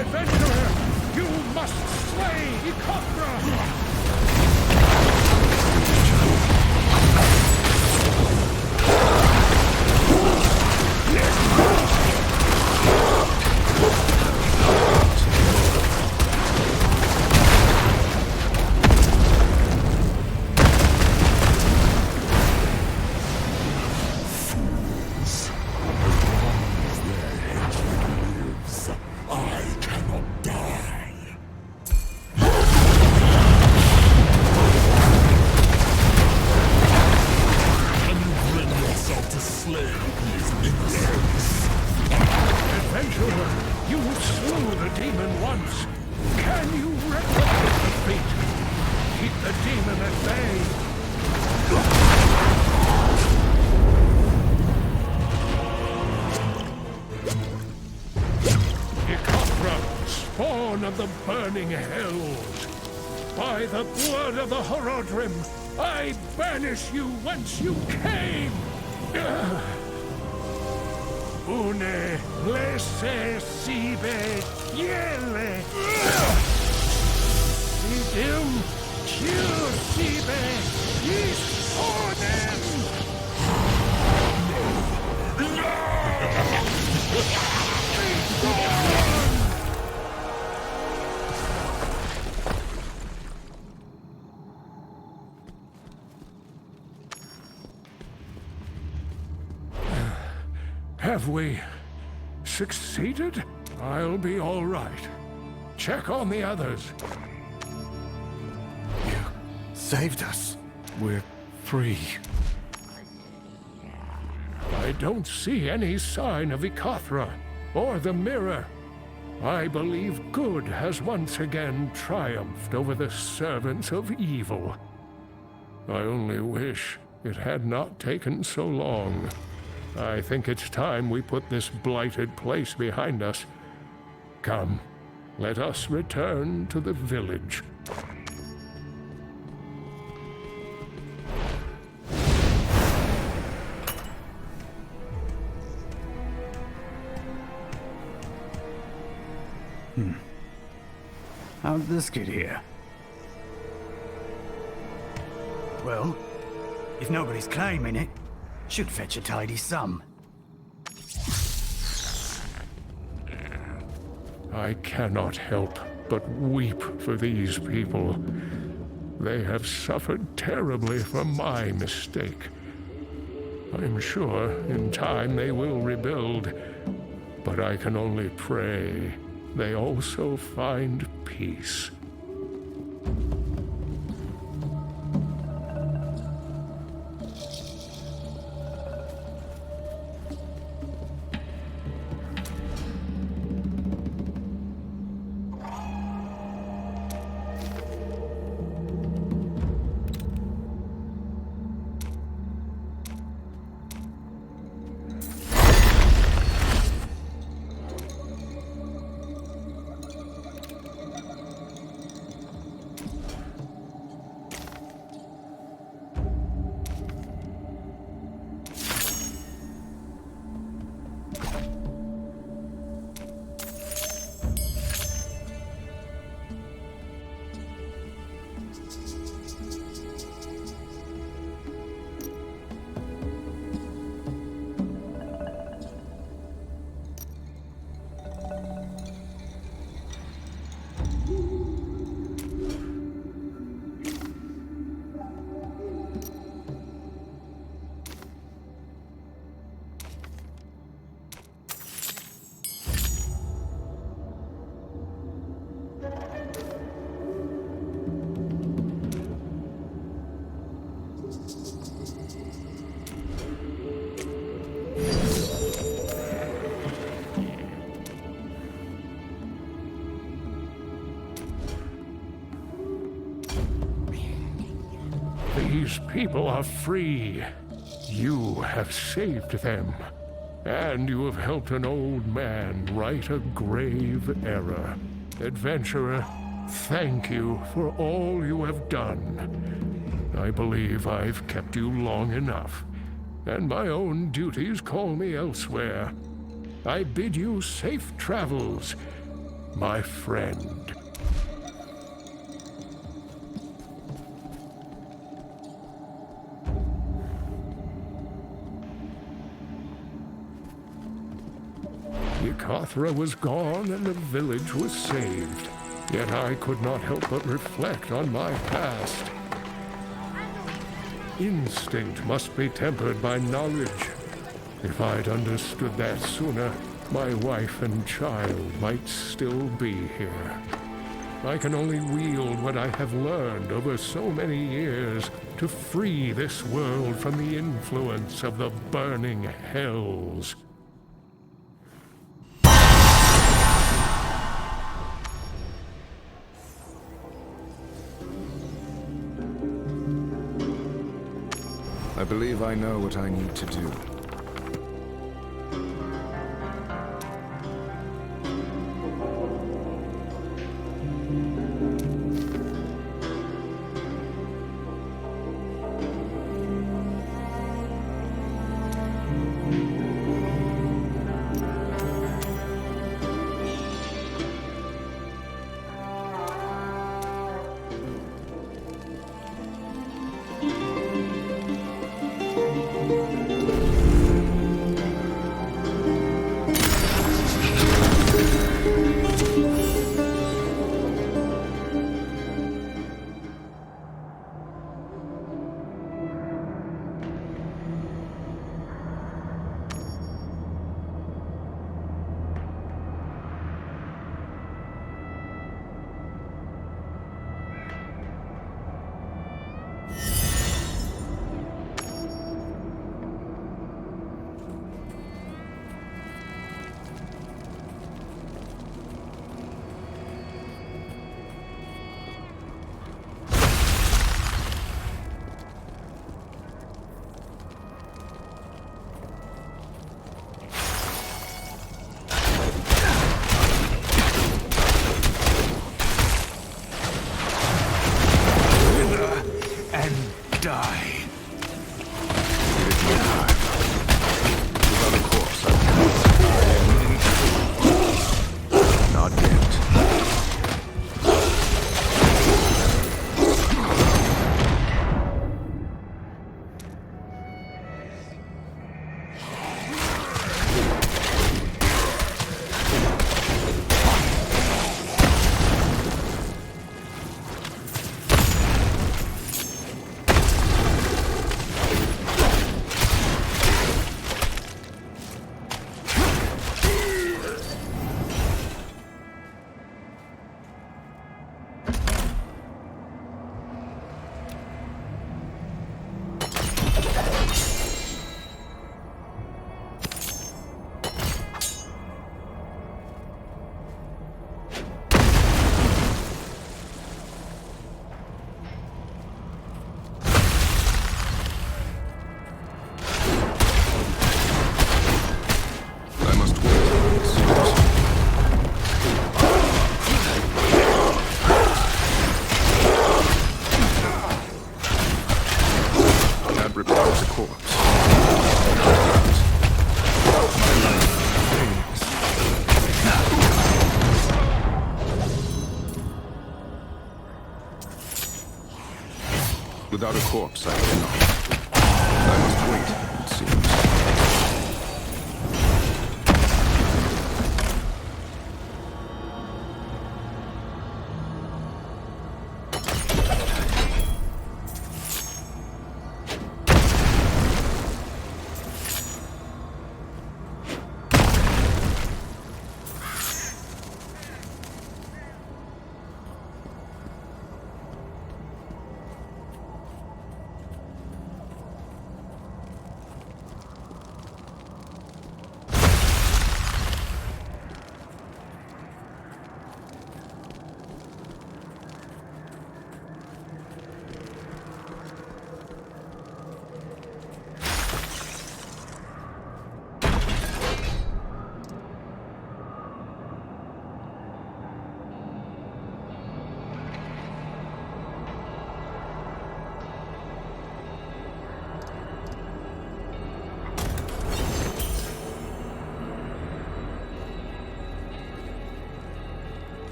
Adventurer! You must slay Ikathra! Fools! As their hatred lives, I cannot die. You slew the demon once. Can you replicate the fate? Keep the demon at bay. Icothra, spawn of the burning hells. By the blood of the Horodrim, I banish you whence you came! Une lese sibe yele! Idem kiu sibe is onem! Have we succeeded? I'll be all right. Check on the others. You saved us. We're free. I don't see any sign of Icothra or the mirror. I believe good has once again triumphed over the servants of evil. I only wish it had not taken so long. I think it's time we put this blighted place behind us. Come, let us return to the village. How'd this get here? Well, if nobody's claiming it, should fetch a tidy sum. I cannot help but weep for these people. They have suffered terribly from my mistake. I'm sure in time they will rebuild, but I can only pray they also find peace. These people are free. You have saved them. And you have helped an old man right a grave error. Adventurer, thank you for all you have done. I believe I've kept you long enough, and my own duties call me elsewhere. I bid you safe travels, my friend. Icothra was gone and the village was saved. Yet I could not help but reflect on my past. Instinct must be tempered by knowledge. If I'd understood that sooner, my wife and child might still be here. I can only wield what I have learned over so many years to free this world from the influence of the burning hells. believe I know what I need to do. Without a corpse, I cannot. I must wait, it seems.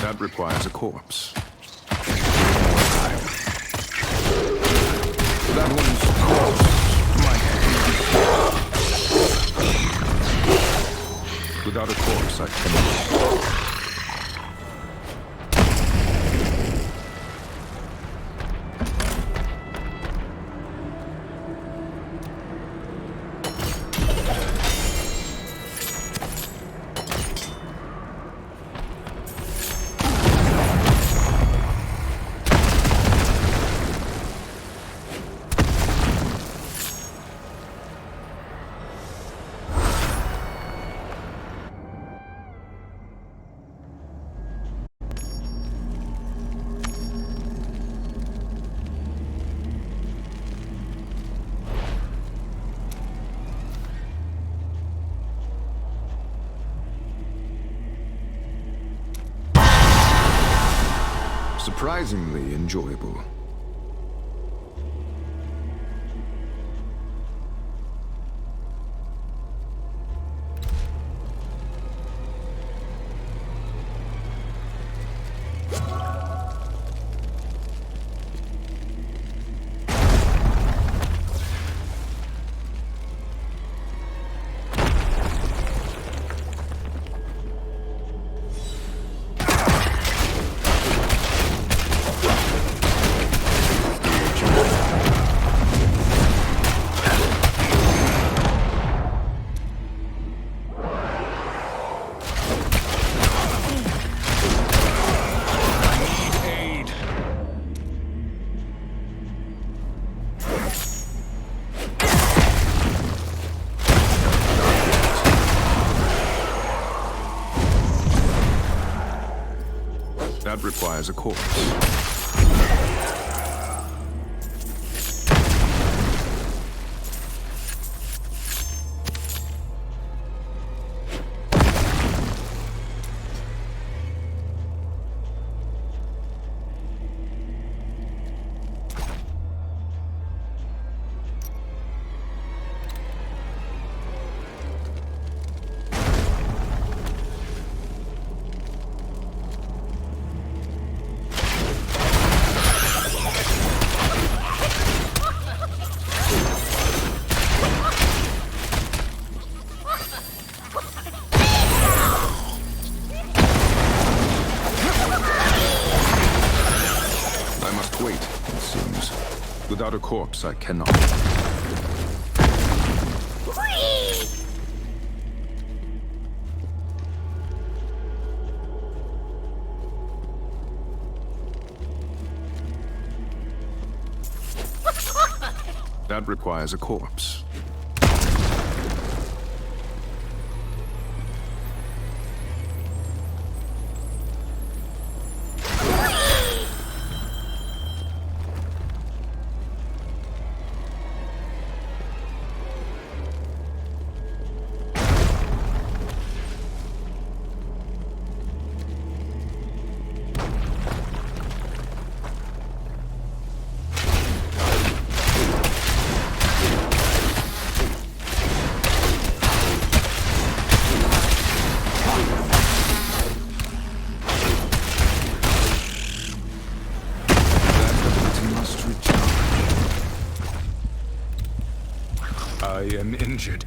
That requires a corpse. That one's corpse might... Without a corpse, I cannot... Surprisingly enjoyable. That requires a corpse. Without a corpse, I cannot. That requires a corpse. I am injured.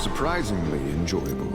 Surprisingly enjoyable.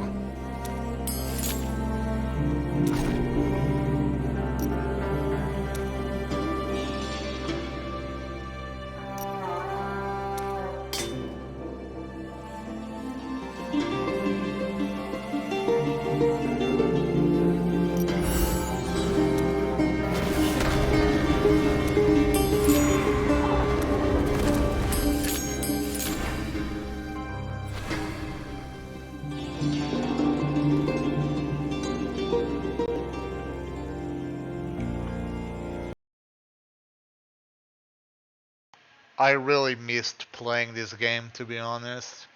I really missed playing this game, to be honest.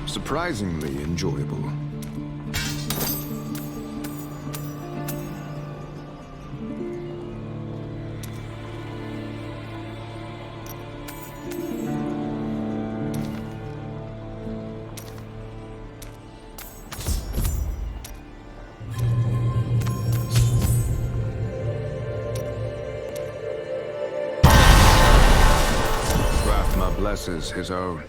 Surprisingly enjoyable. Rathma blesses his own.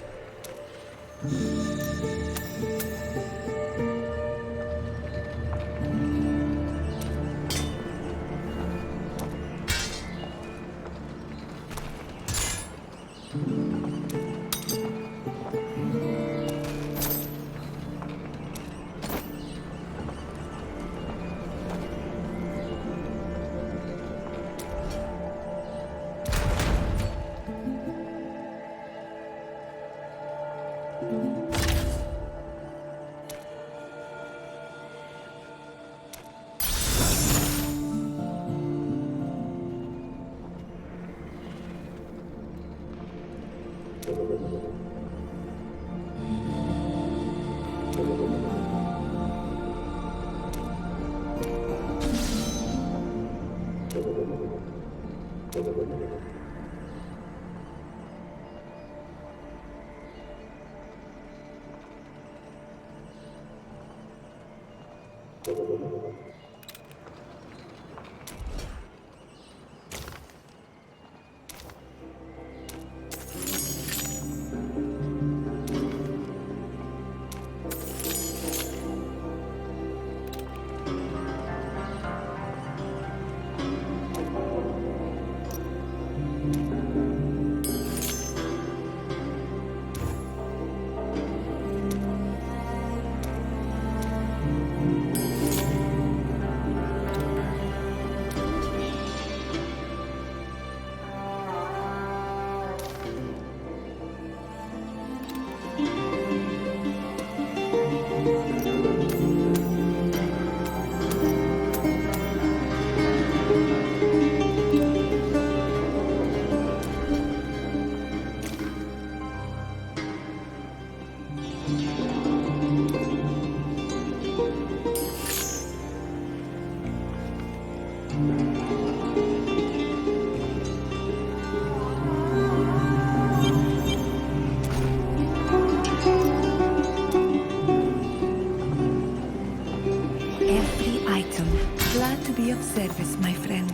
Every item. Glad to be of service, my friend.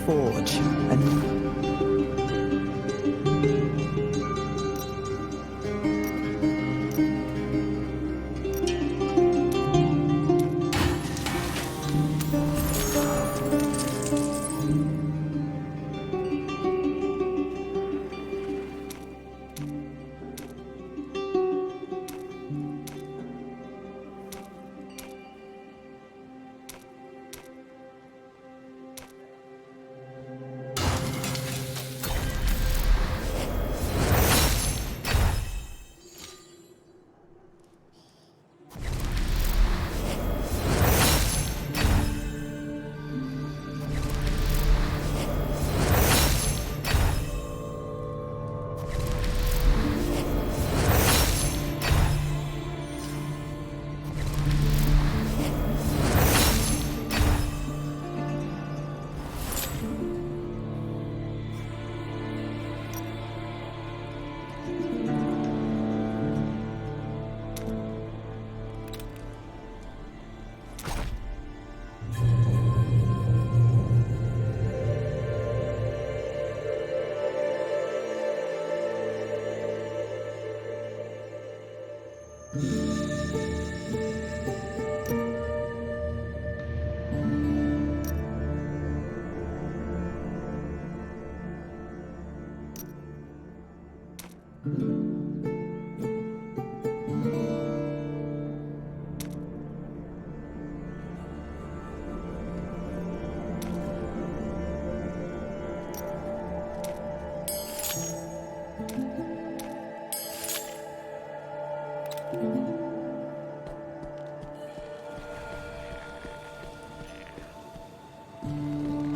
forge a new...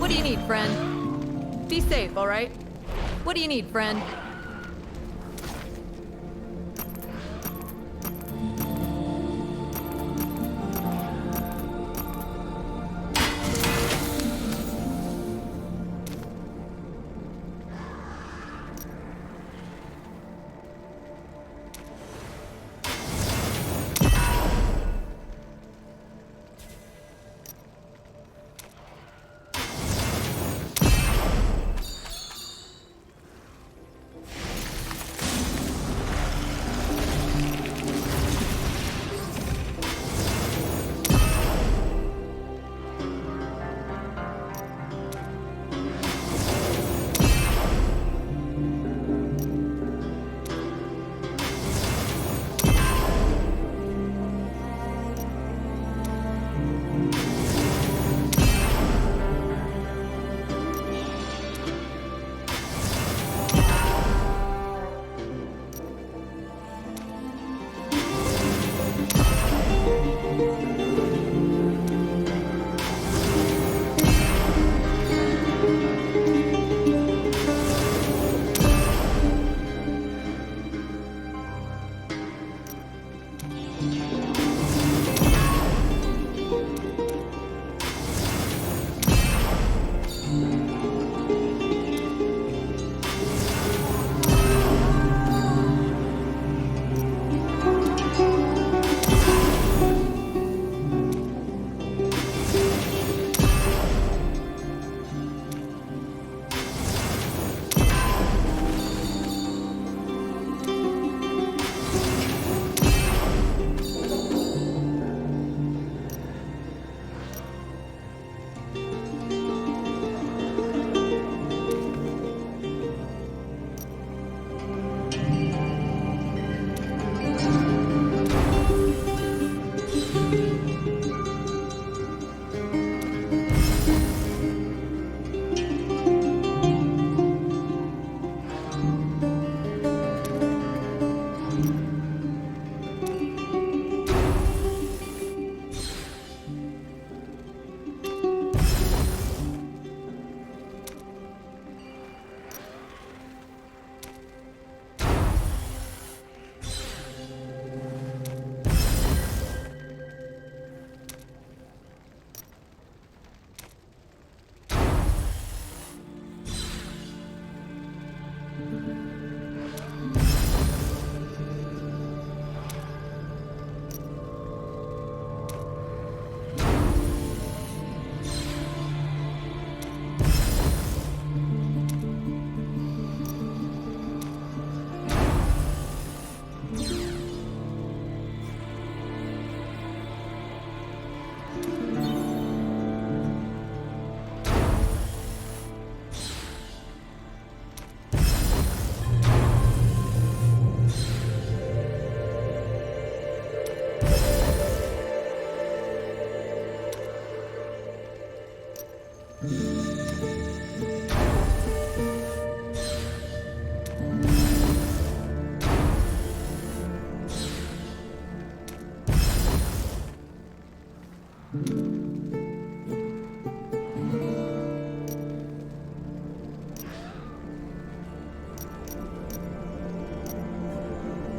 What do you need, friend? Be safe, all right? What do you need, friend?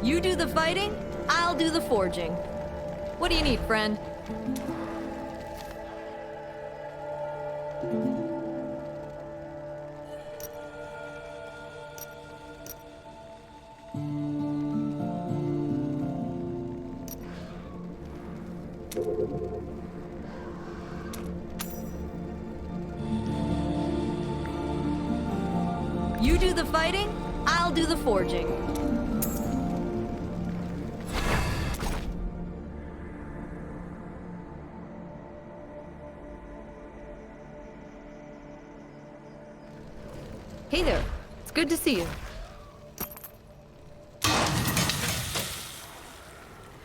You do the fighting, I'll do the forging. What do you need, friend? You do the fighting, I'll do the forging. Hey there. It's good to see you.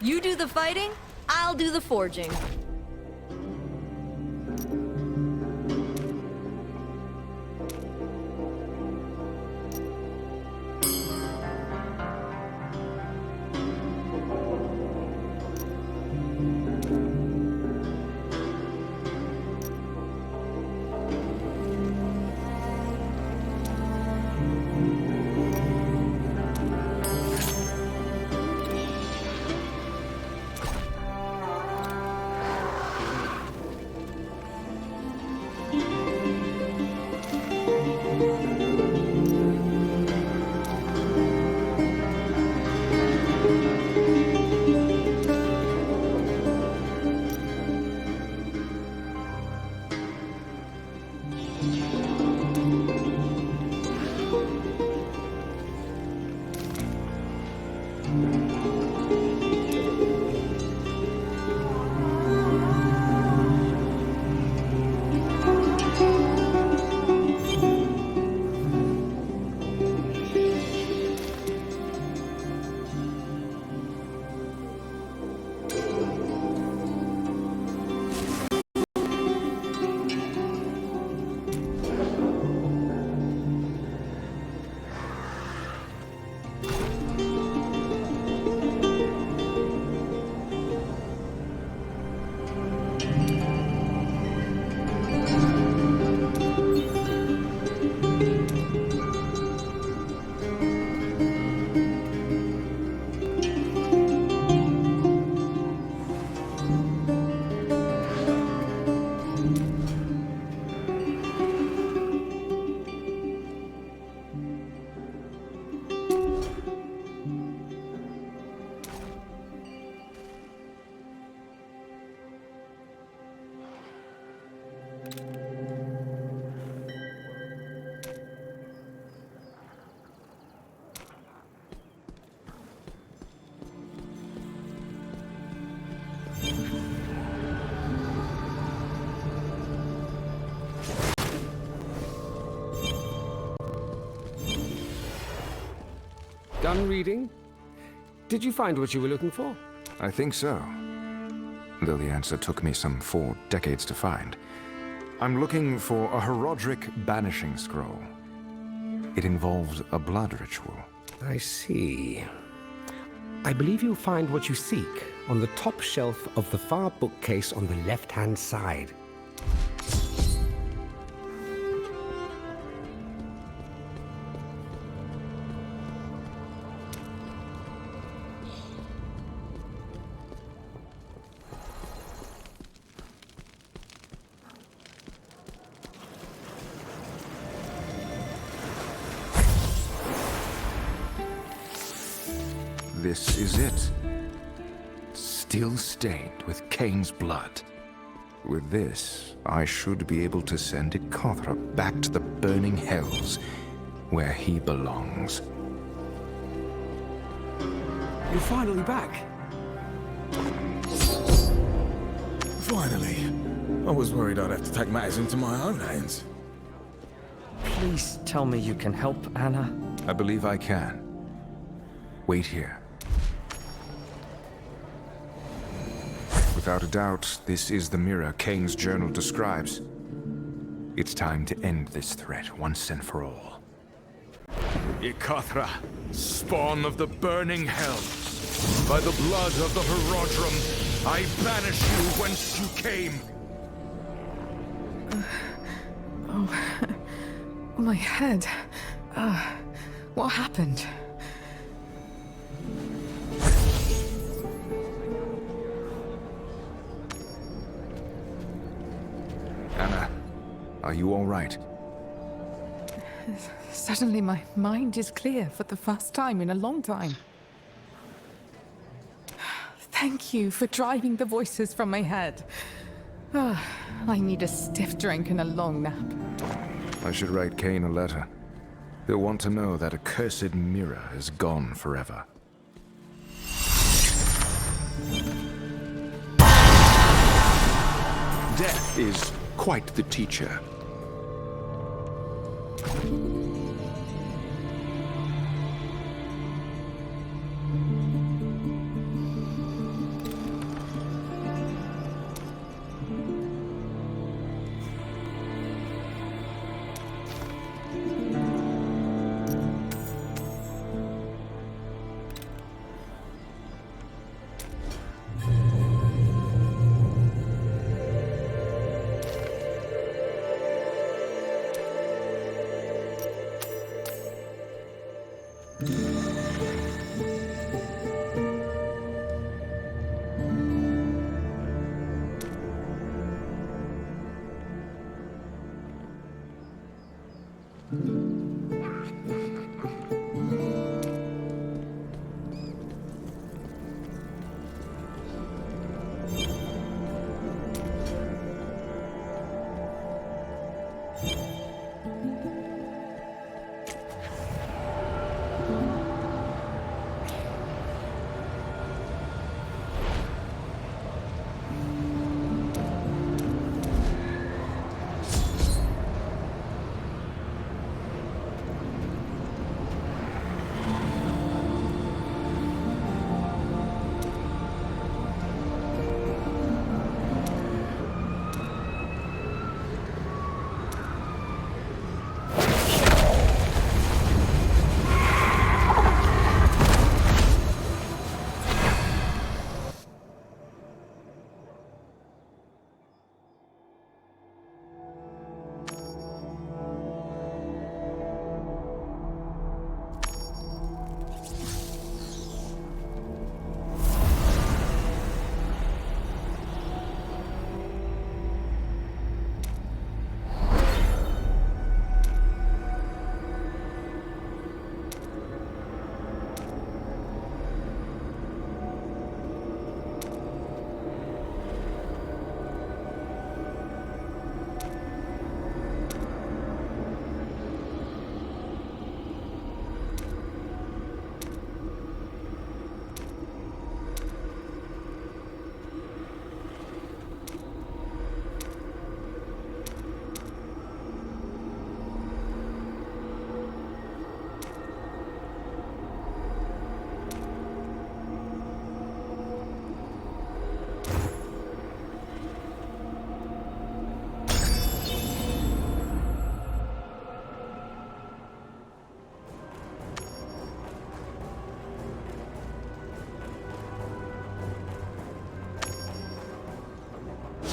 You do the fighting, I'll do the forging. Done reading? Did you find what you were looking for? I think so. Though the answer took me some 4 decades to find. I'm looking for a Horodric banishing scroll. It involves a blood ritual. I see. I believe you'll find what you seek on the top shelf of the far bookcase on the left-hand side. This is it. Still stained with Cain's blood. With this, I should be able to send Ikothra back to the burning hells, where he belongs. You're finally back. Finally. I was worried I'd have to take matters into my own hands. Please tell me you can help, Anna. I believe I can. Wait here. Without a doubt, this is the mirror Cain's journal describes. It's time to end this threat once and for all. Ikothra, spawn of the burning hell. By the blood of the Horodrim, I banish you whence you came. My head. What happened? you all right? Suddenly my mind is clear for the first time in a long time. Thank you for driving the voices from my head. I need a stiff drink and a long nap. I should write Cain a letter. He'll want to know that accursed mirror is gone forever. Death is quite the teacher.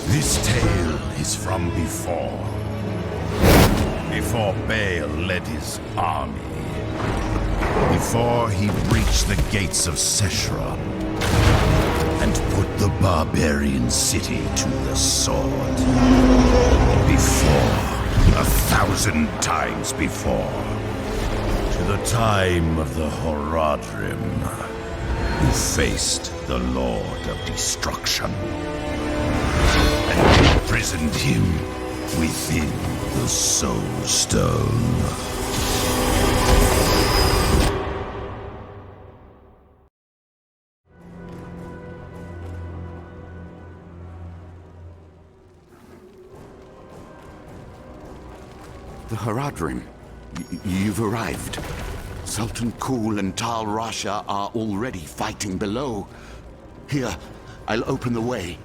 This tale is from before. Before Baal led his army. Before he breached the gates of Seshron and put the barbarian city to the sword. Before, 1,000 times before. To the time of the Horadrim, who faced the Lord of Destruction. And imprisoned him within the Soul Stone. The Horadrim. You've arrived. Sultan Kul and Tal Rasha are already fighting below. Here, I'll open the way.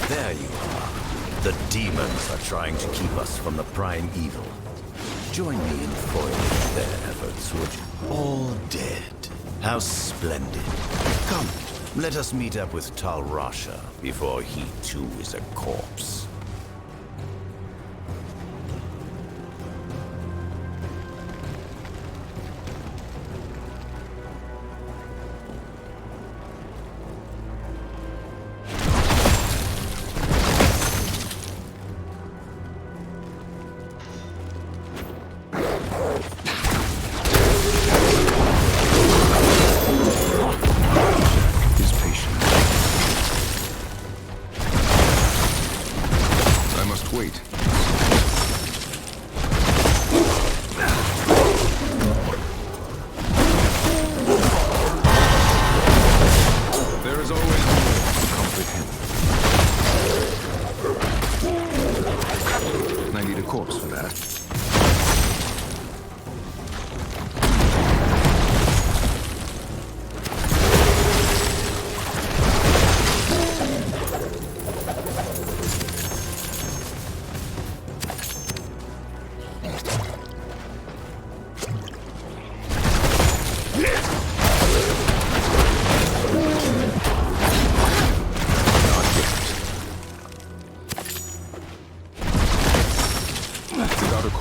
There you are. The demons are trying to keep us from the prime evil. Join me in foiling their efforts, would you? All dead. How splendid. Come, let us meet up with Tal Rasha before he too is a corpse.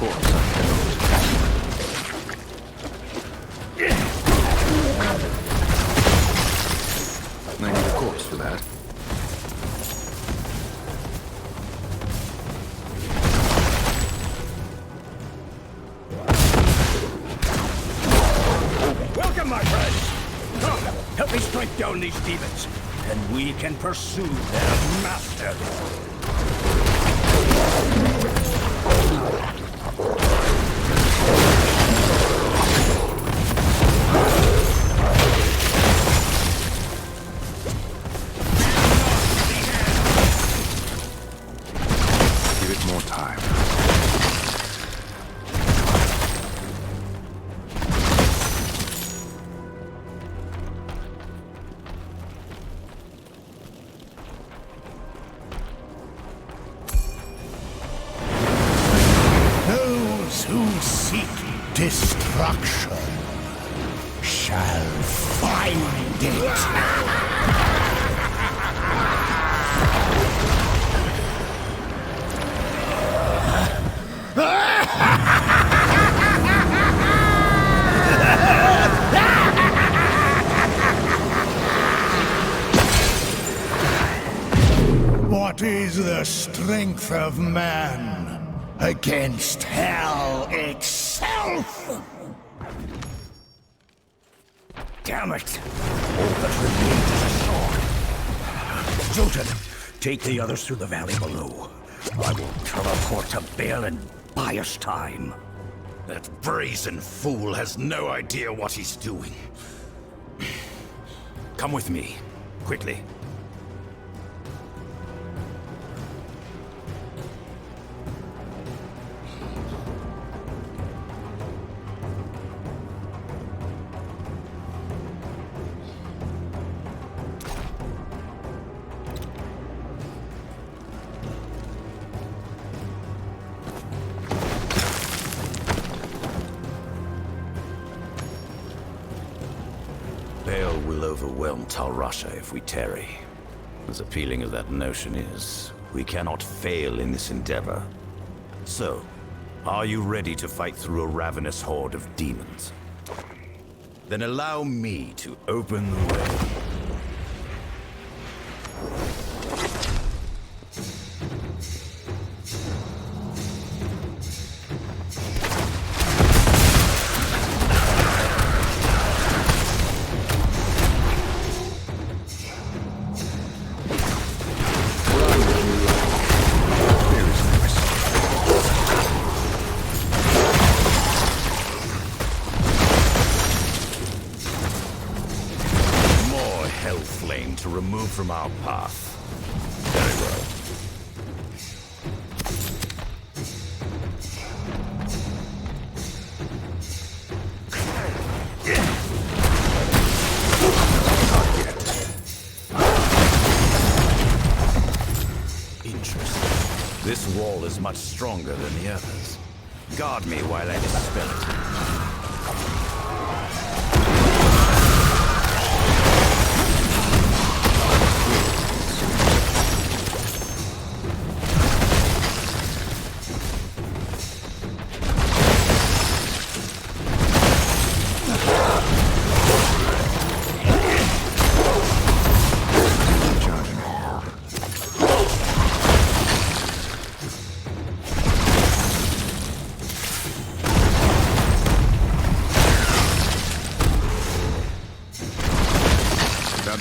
corpse, I cannot. I need a corpse for that. Welcome, my friends! Come, help me strike down these demons, and we can pursue their master. Give it more time. Those who seek destruction shall find it. What is the strength of man against hell itself? Damn it! All that remains is a sword. Jotun, take the others through the valley below. I will teleport to Bale and buy us time. That brazen fool has no idea what he's doing. Come with me, quickly. Bale will overwhelm Tal Rasha if we tarry. As appealing as that notion is, we cannot fail in this endeavor. So, are you ready to fight through a ravenous horde of demons? Then allow me to open the way. To remove from our path. Very well. Interesting. This wall is much stronger than the others. Guard me while I dispel it.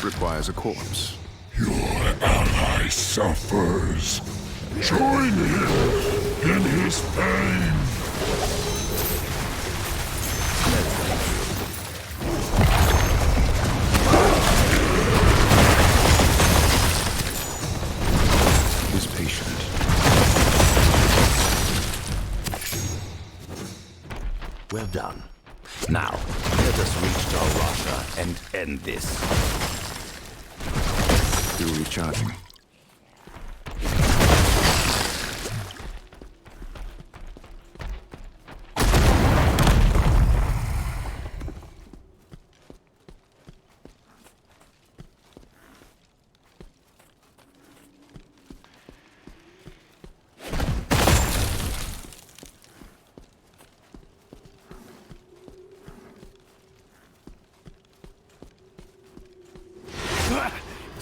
Requires a corpse. Your ally suffers. Join him in his pain. He's patient. Well done. Now, let us reach Tal Rasha and end this. Still recharging.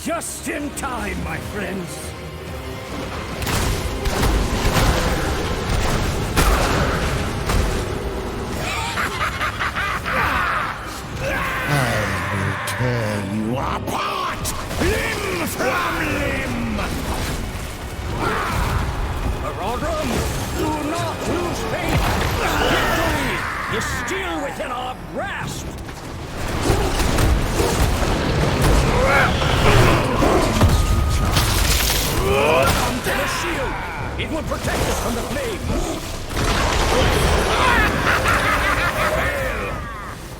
Just in time, my friends. I will tear you apart, limb from limb! Marauder, do not lose faith! Victory is still within our grasp! Come to the shield! It will protect us from the flames!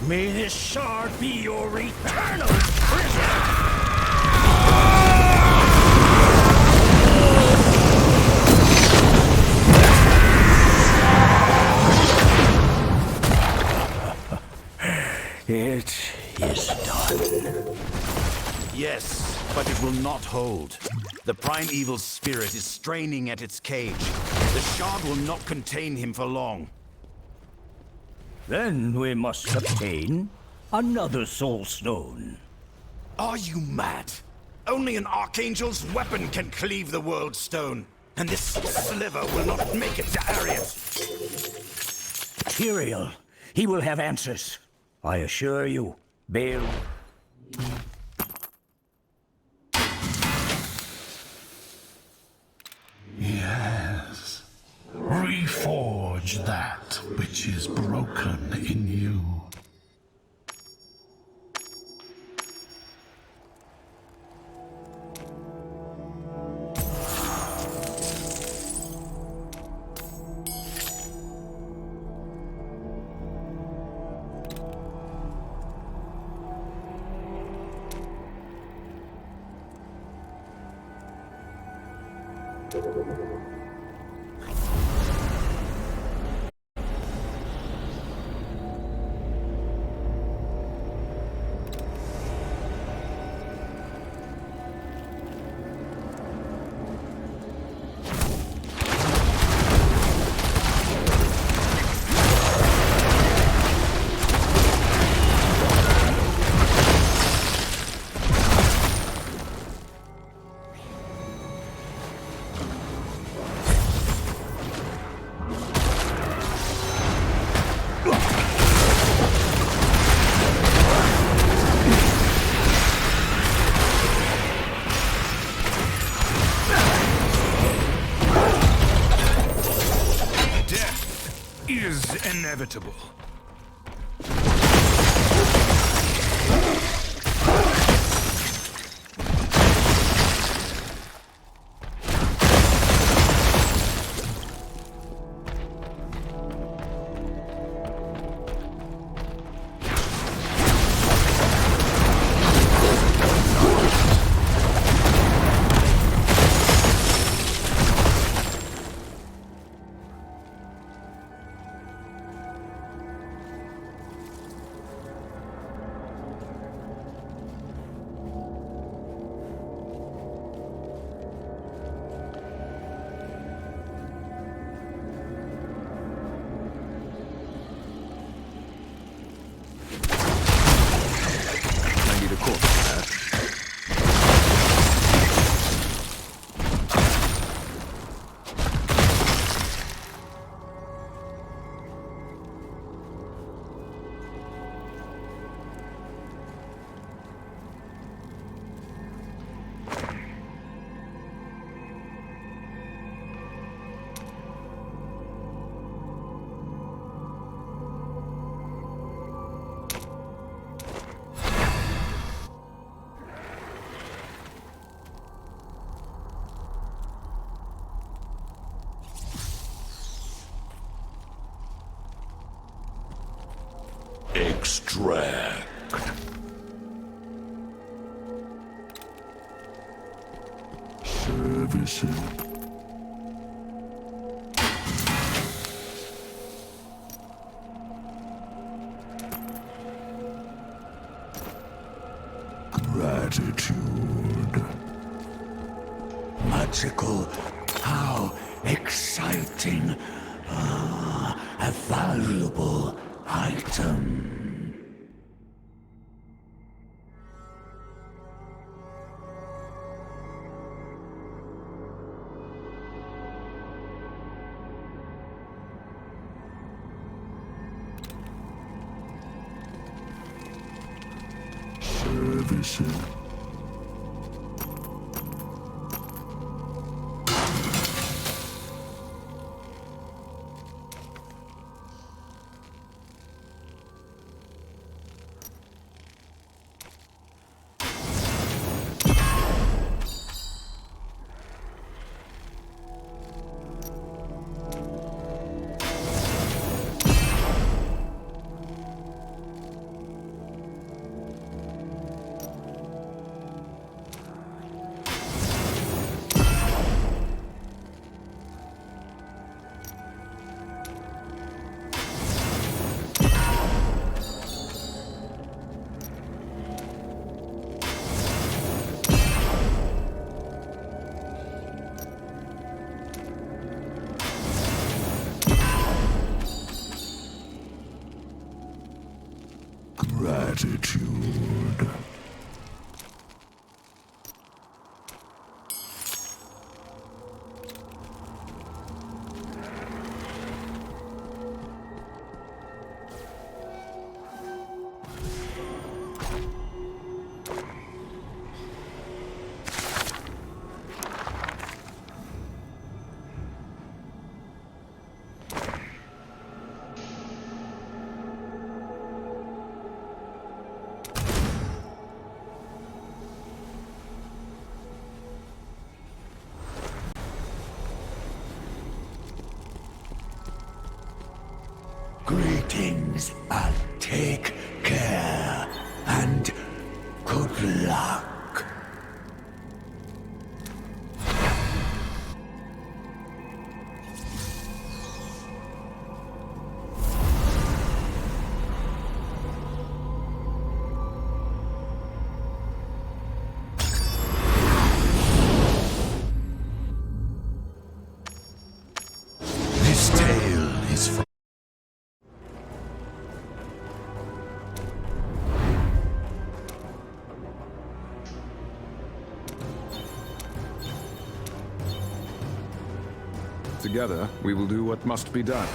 May this shard be your eternal prison! It is done. Yes, but it will not hold. The primeval's spirit is straining at its cage. The shard will not contain him for long. Then we must obtain another soul stone. Are you mad? Only an archangel's weapon can cleave the world stone, and this sliver will not make it to Arius. Tyrael, he will have answers. I assure you, Bale. Yes. Reforge that which is broken in you. Is inevitable. Extract. Servicing. Gratitude. Magical. How exciting. A valuable item. service you. Gratitude. Greetings, and take care, and good luck. This tale is from... Together, we will do what must be done.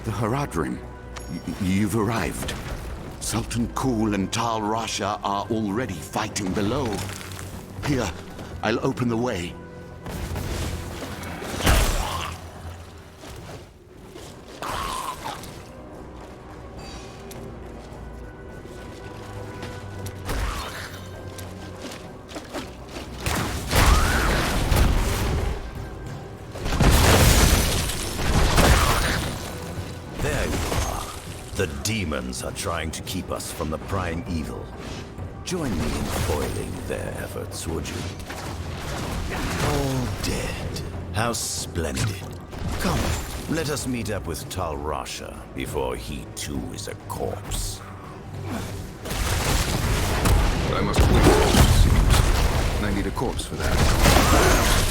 The Haradrim. You've arrived. Sultan Kul and Tal Rasha are already fighting below. Here, I'll open the way. There you are. The demons are trying to keep us from the prime evil. Join me in foiling their efforts, would you? All dead. How splendid. Come, let us meet up with Tal Rasha before he too is a corpse. I must bleed, it seems. I need a corpse for that.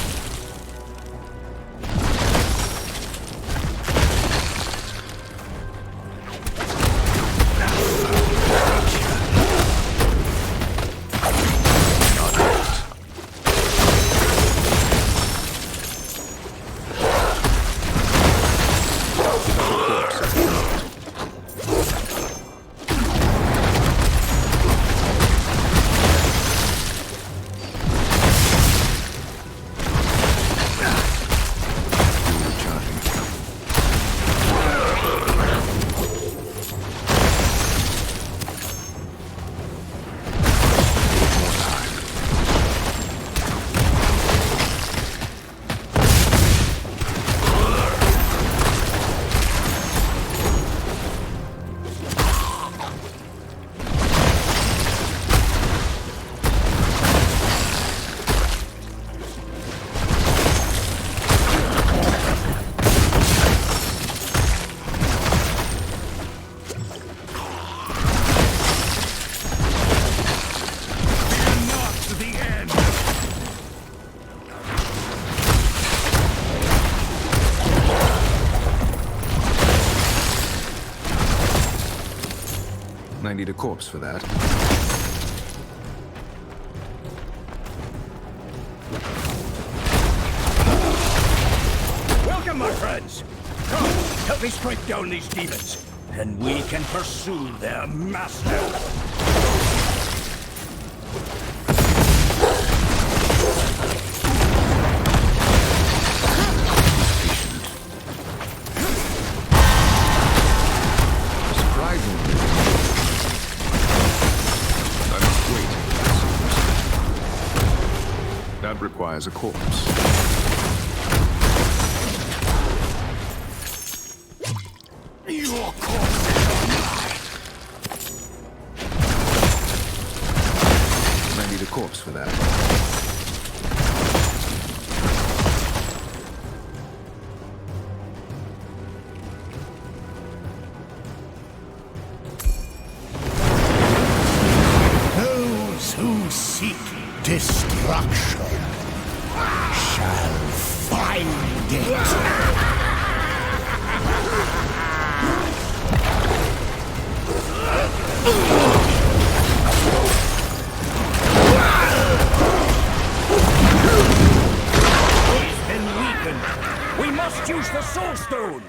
I need a corpse for that. Welcome, my friends! Come, help me strike down these demons, and we can pursue their master. That requires a corpse. Your corpse is mine! I need a corpse for that. Those who seek destruction shall find it. He's been weakened. We must use the Soul Stone.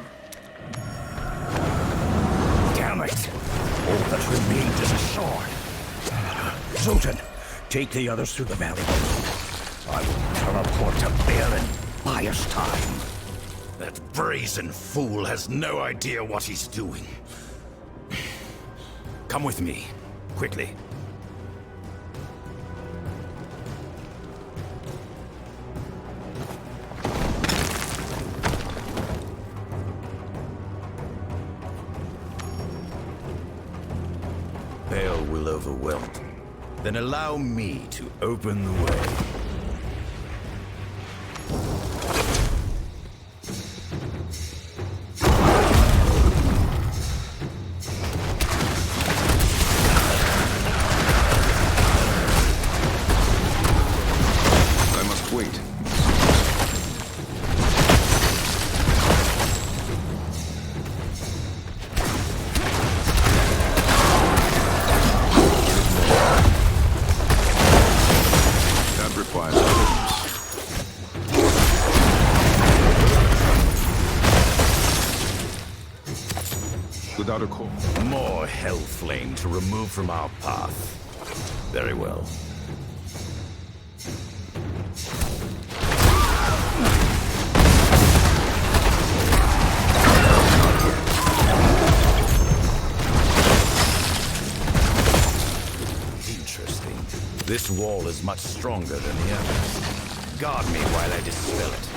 Damn it! All that remains is a sword. Zoltan, take the others through the valley below. I will teleport to Baal and buy us time. That brazen fool has no idea what he's doing. Come with me, quickly. Baal will overwhelm. Then allow me to open the way. Without a core. More hell flame to remove from our path. Very well. Interesting. This wall is much stronger than the others. Guard me while I dispel it.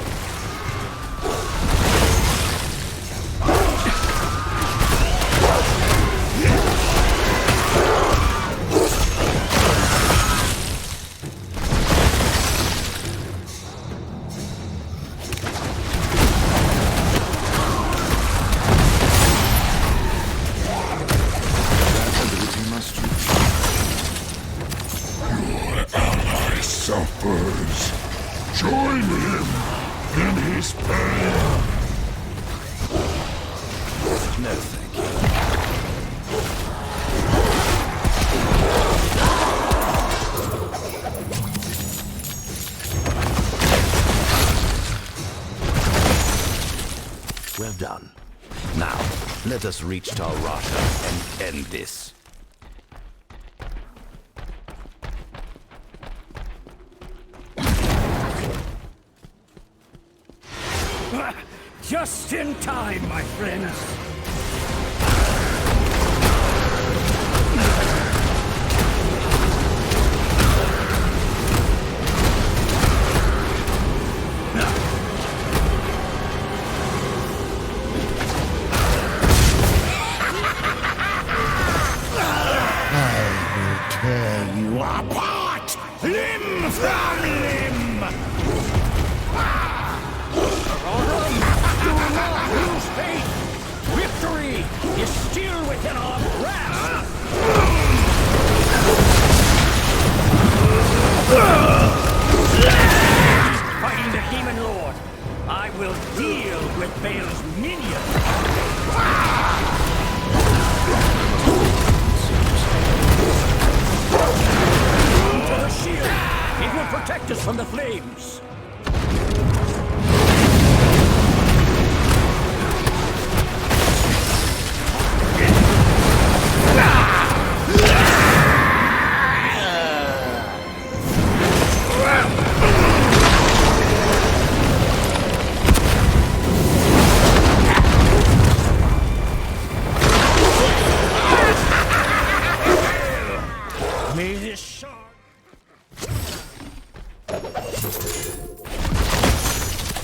Suffers. Join him in his pain. No, thank you. Well done. Now, let us reach Tal Rasha and end this. Just in time, my friends. I will tear you apart, limb from limb. Do not lose faith! Victory is still within our grasp! Fighting the Demon Lord, I will deal with Baal's minions! protect us from the flames! May this shard...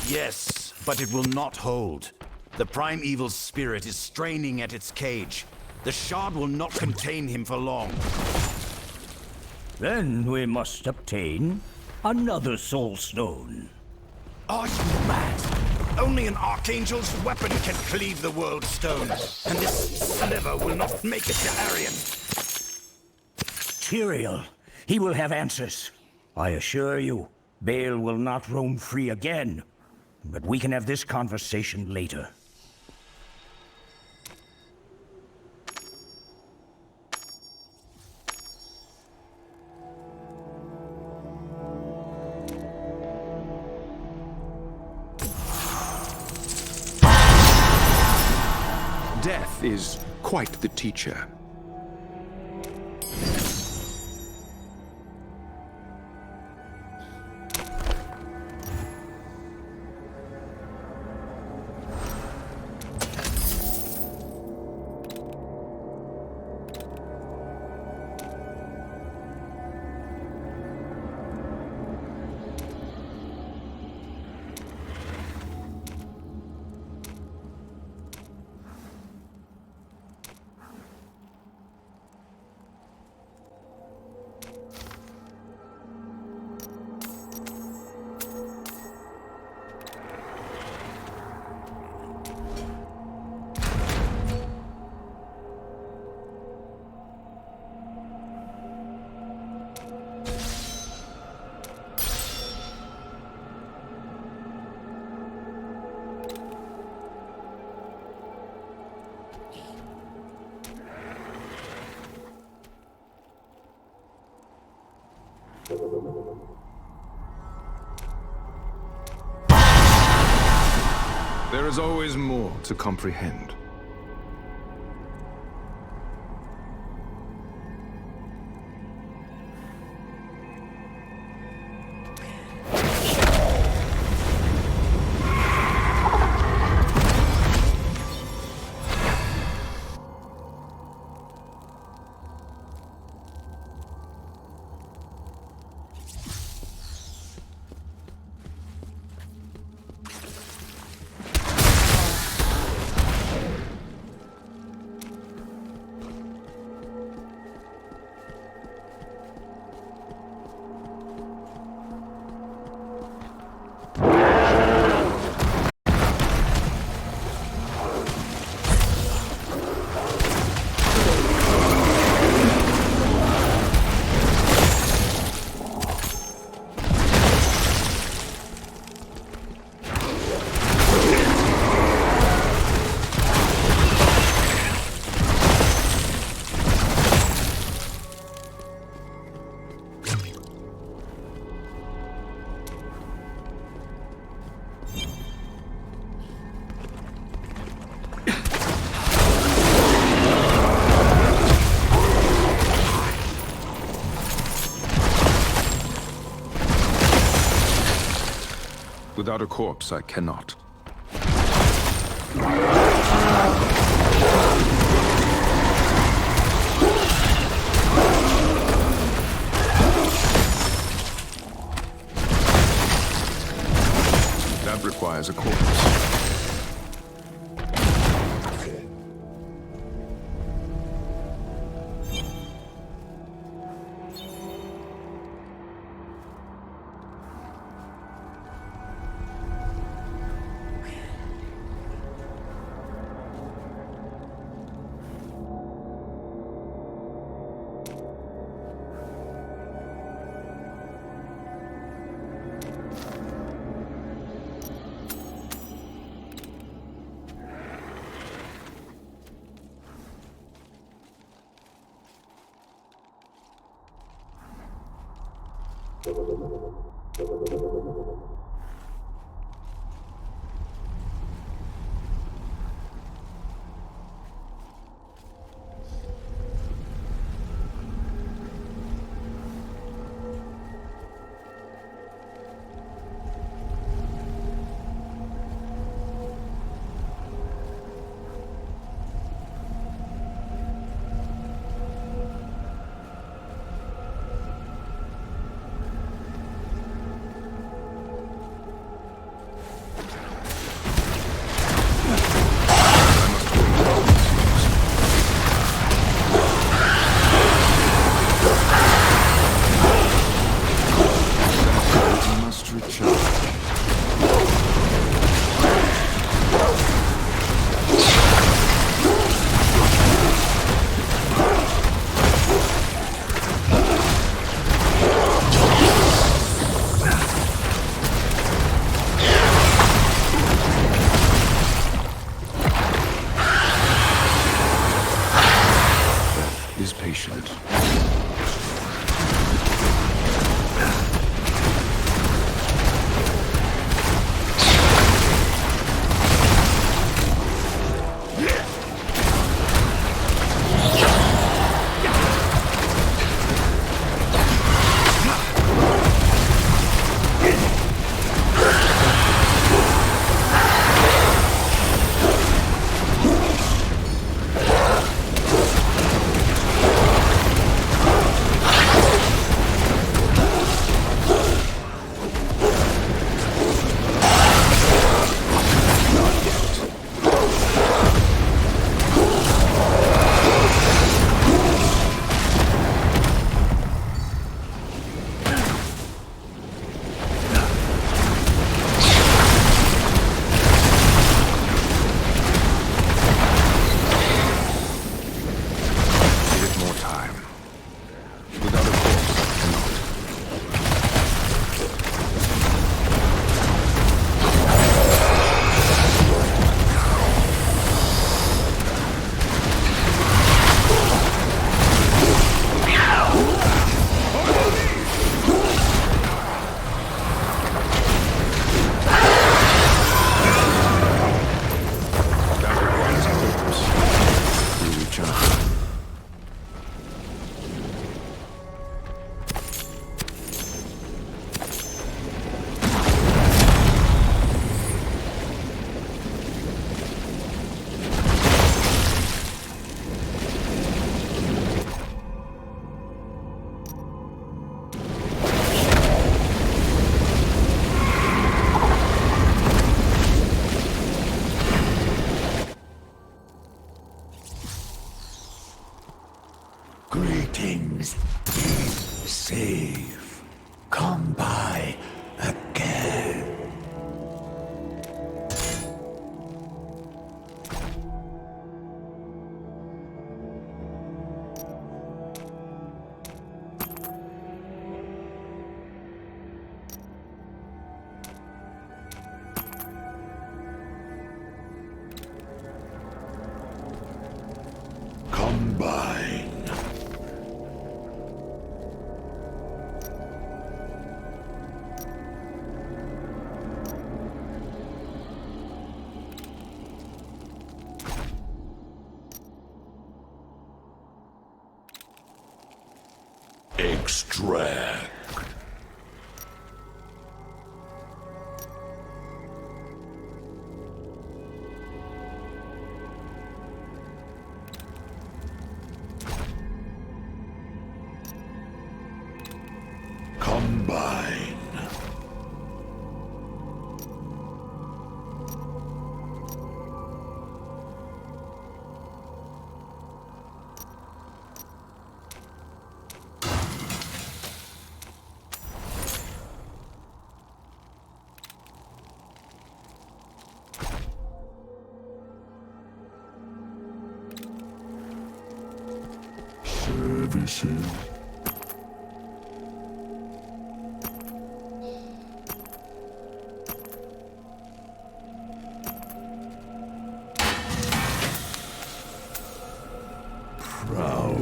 Yes, but it will not hold. The primeval's spirit is straining at its cage. The shard will not contain him for long. Then we must obtain another soul stone. Are you mad? Only an archangel's weapon can cleave the world stone, and this sliver will not make it to Arian. Tyrael, he will have answers. I assure you, Baal will not roam free again. But we can have this conversation later. Death is quite the teacher. There is always more to comprehend. Without a corpse, I cannot. That requires a corpse. you Greetings. Be safe. Come by again. Combine. Extract. Combine. Services. Proud.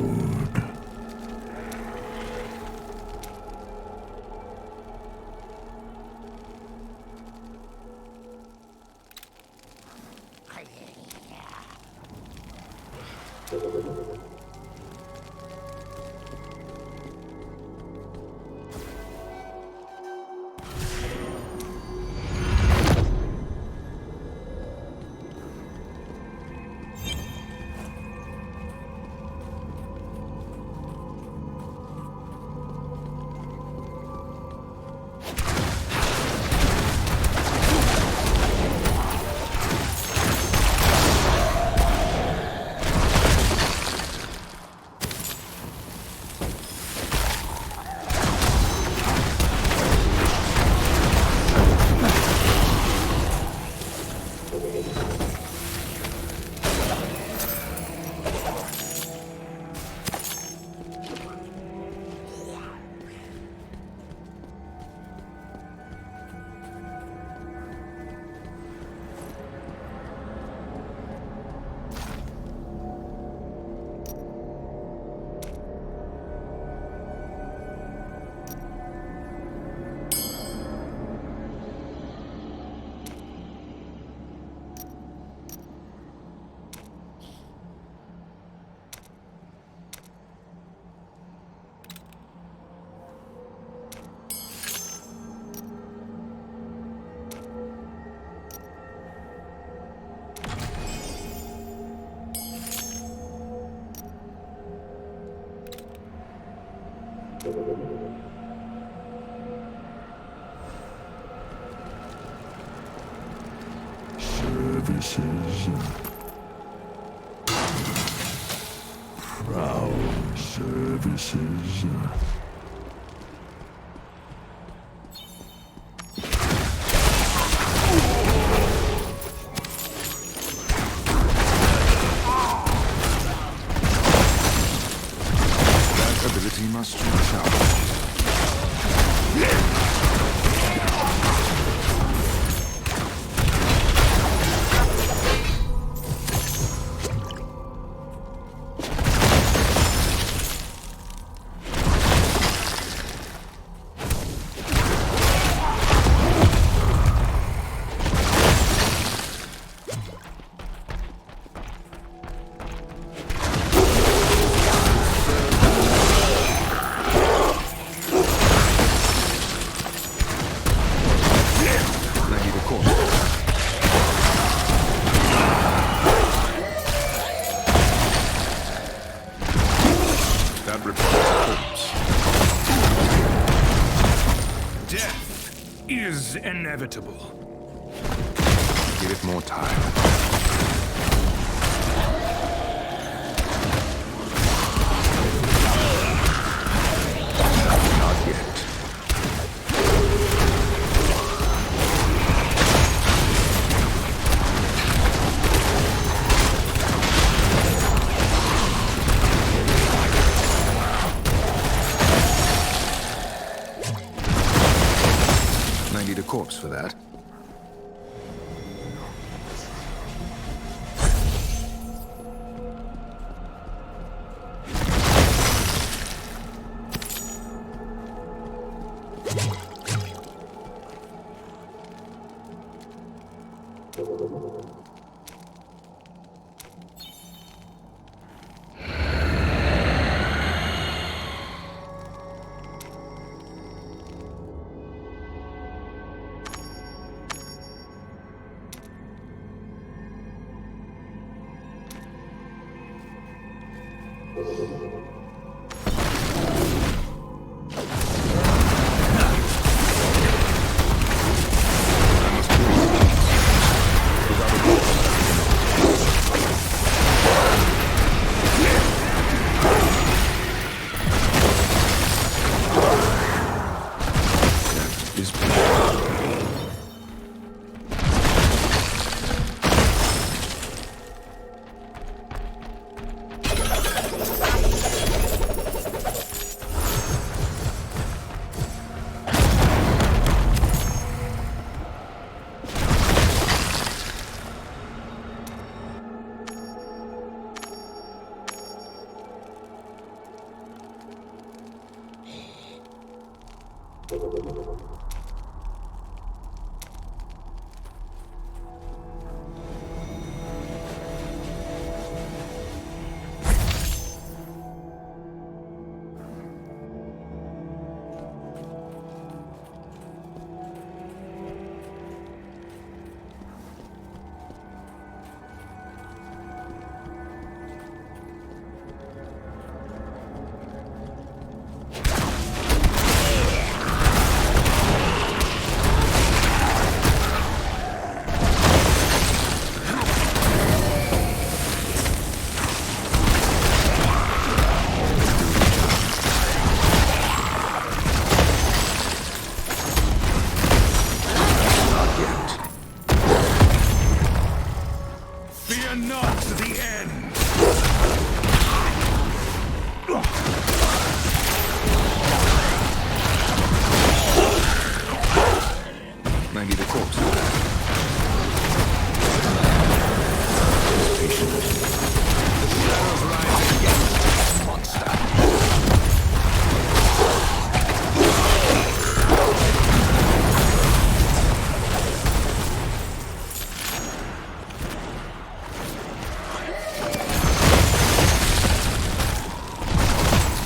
Services. Proud services. That ability must reach out. Death is inevitable. Give it more time. Not yet. I need a corpse for that. 90 the corpse. Shadows rise again, monster.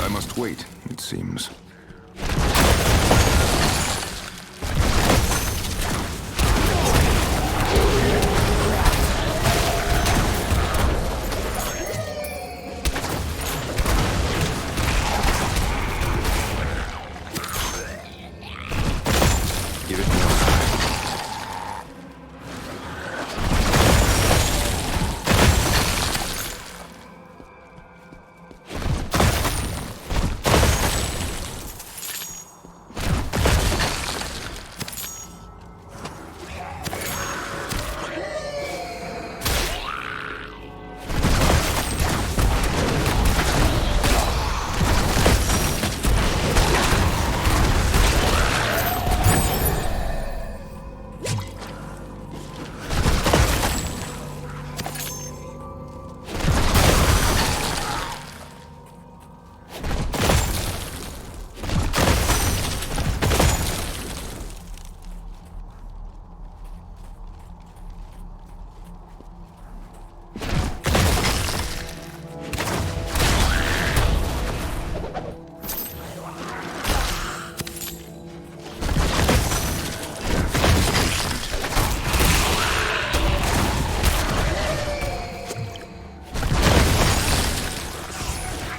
I must wait, it seems. Give it more time.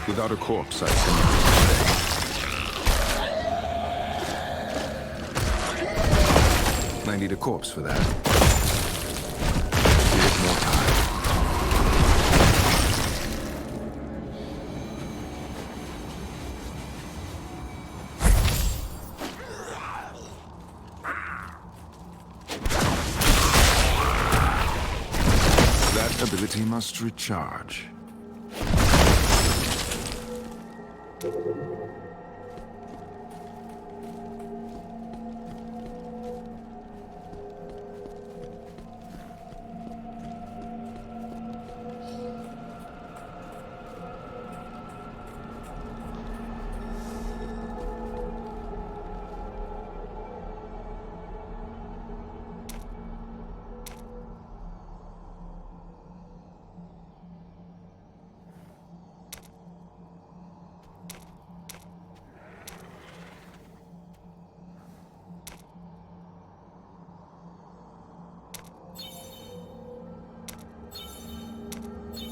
Without a corpse, I can... I need a corpse for that. Give it more time. That ability must recharge.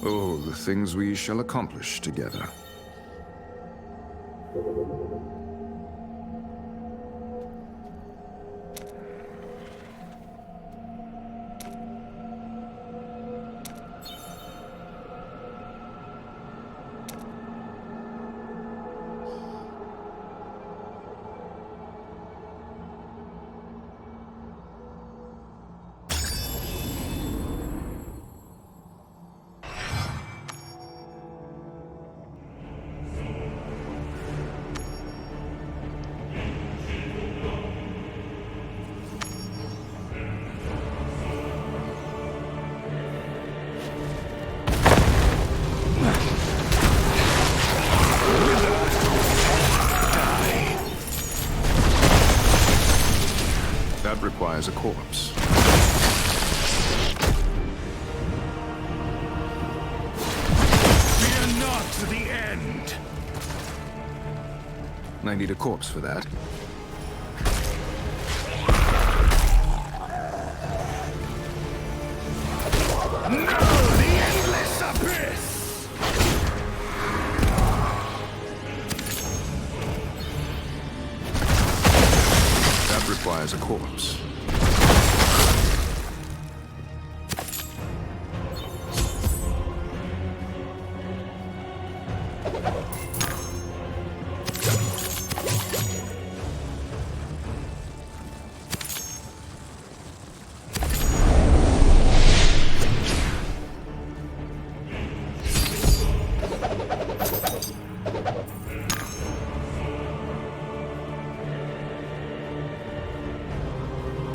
Oh, the things we shall accomplish together. That requires a corpse. Fear not the end! I need a corpse for that. No, the endless abyss! That requires a corpse.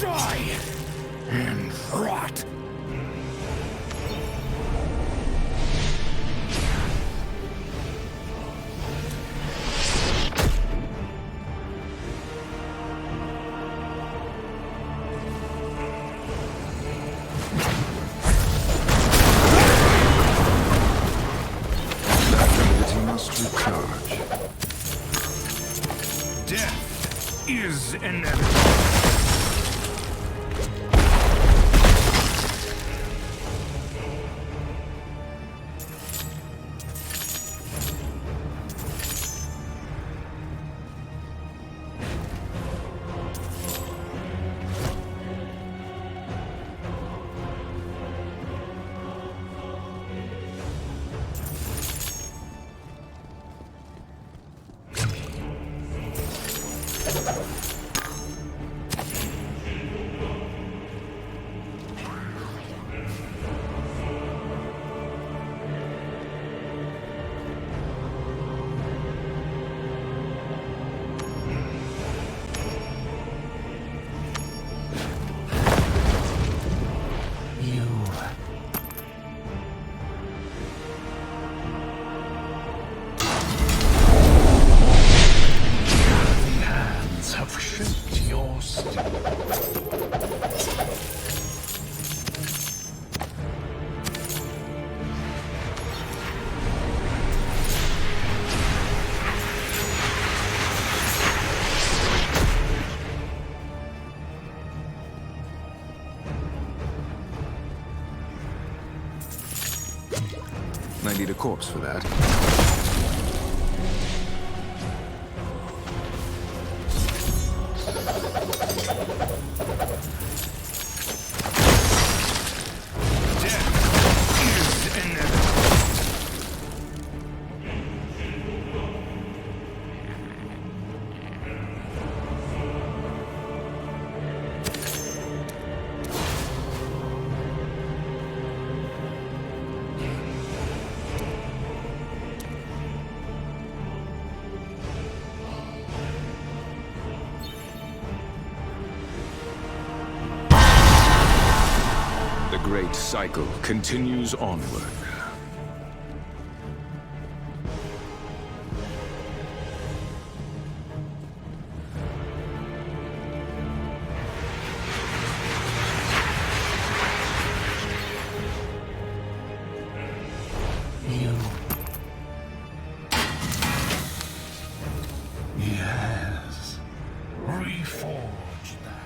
Die and rot. Death is inevitable. I need a corpse for that. The great cycle continues onward. Yes. Reforge that.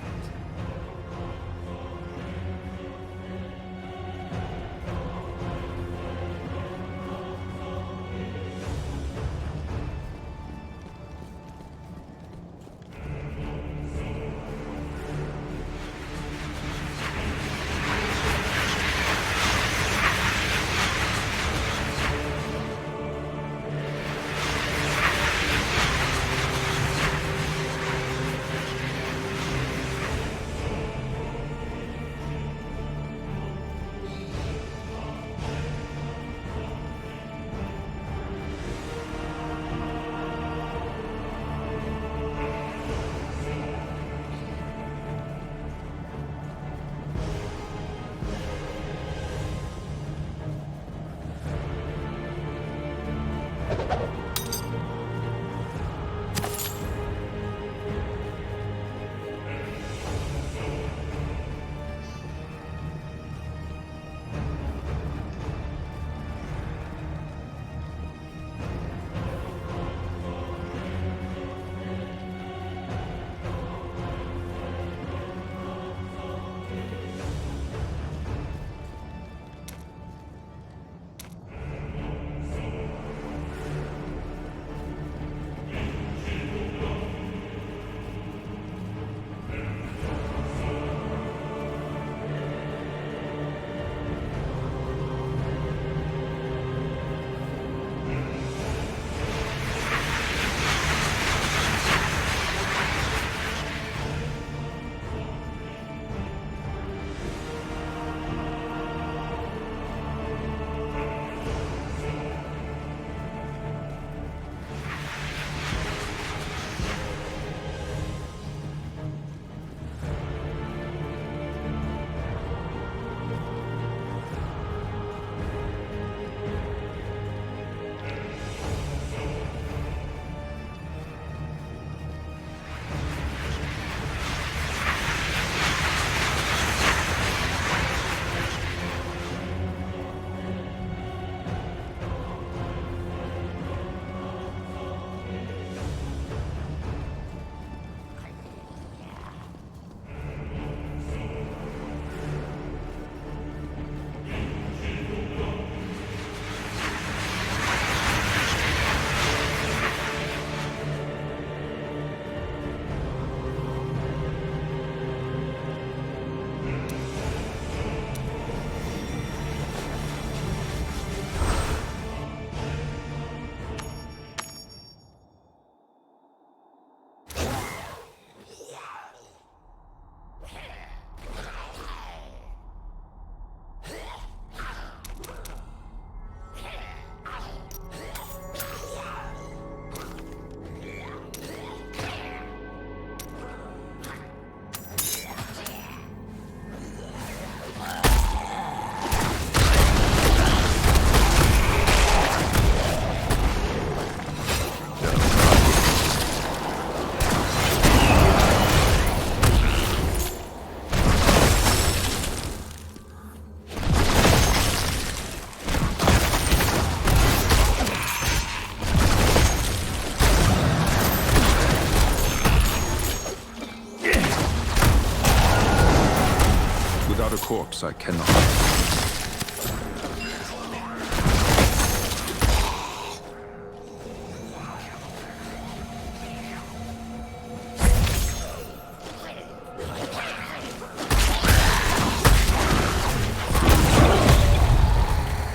Without a corpse, I cannot.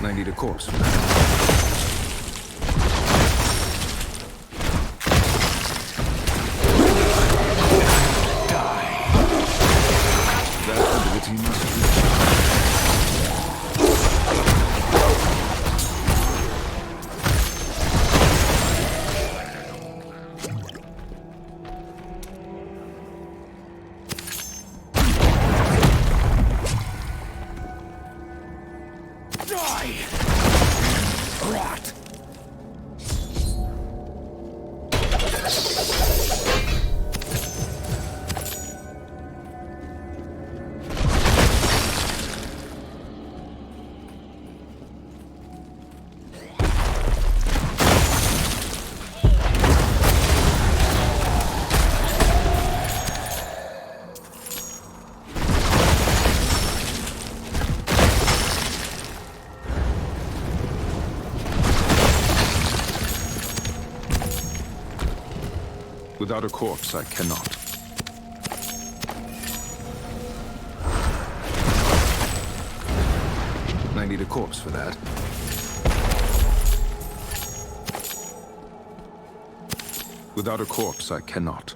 I need a corpse for that. That ability must Without a corpse, I cannot. I need a corpse for that. Without a corpse, I cannot.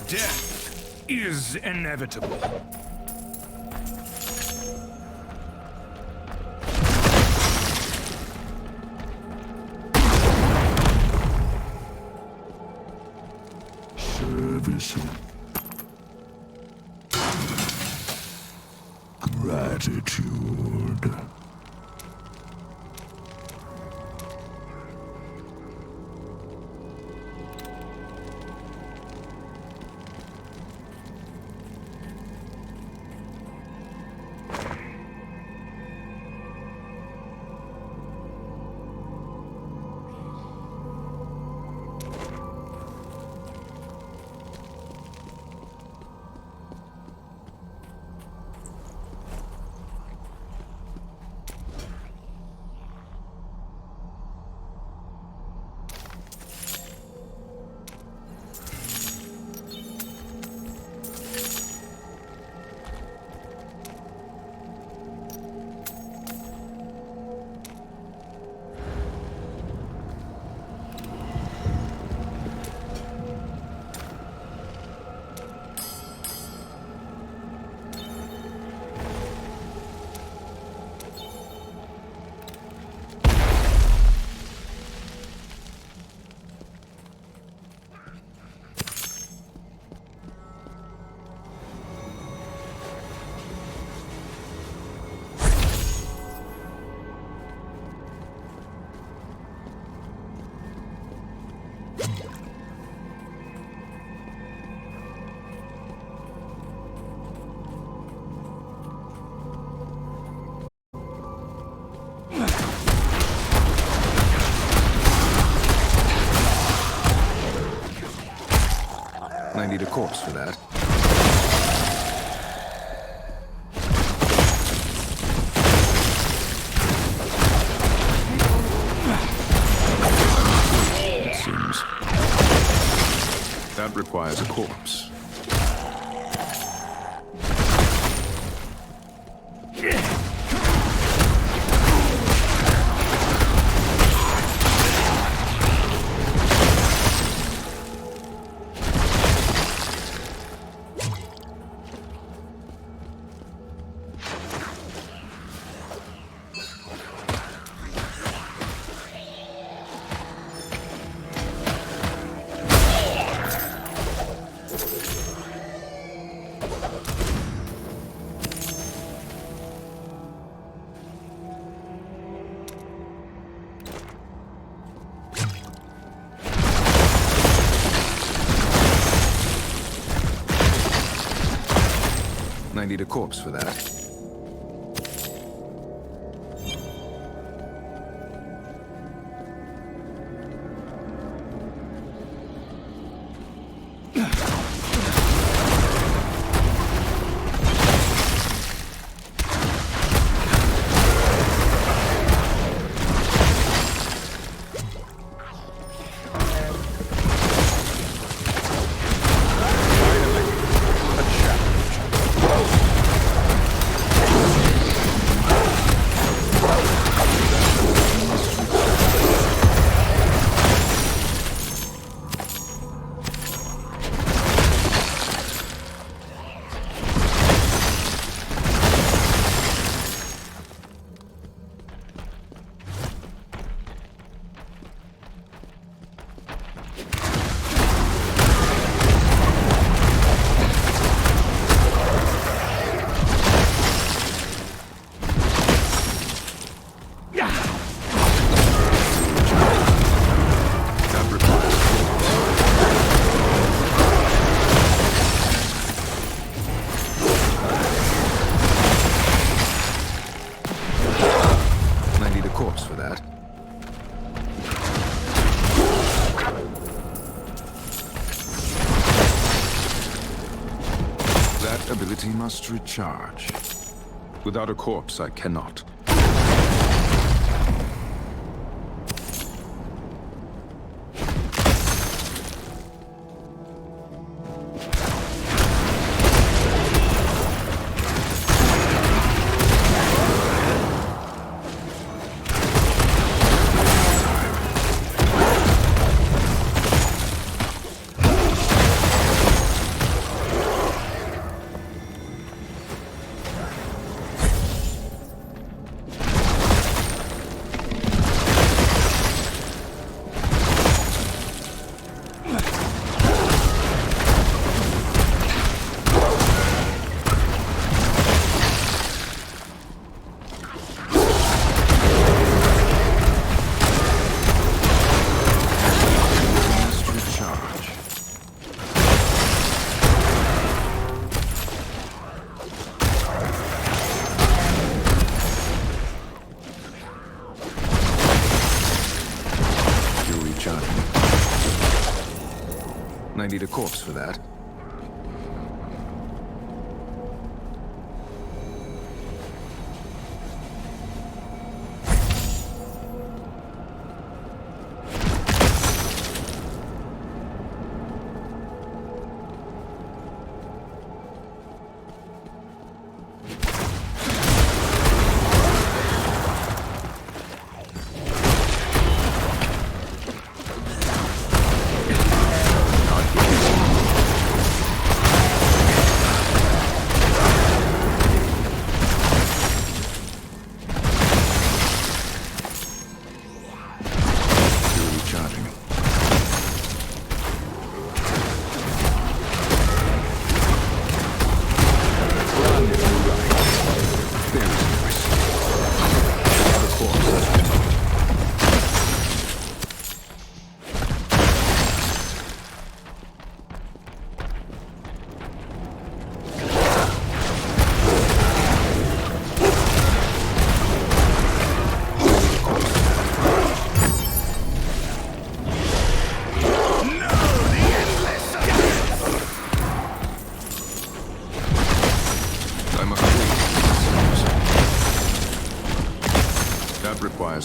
Death is inevitable. Service. Gratitude. I need a corpse for that. It seems. That requires a corpse. I need a corpse for that. Ability must recharge. Without a corpse, I cannot. I need a corpse for that.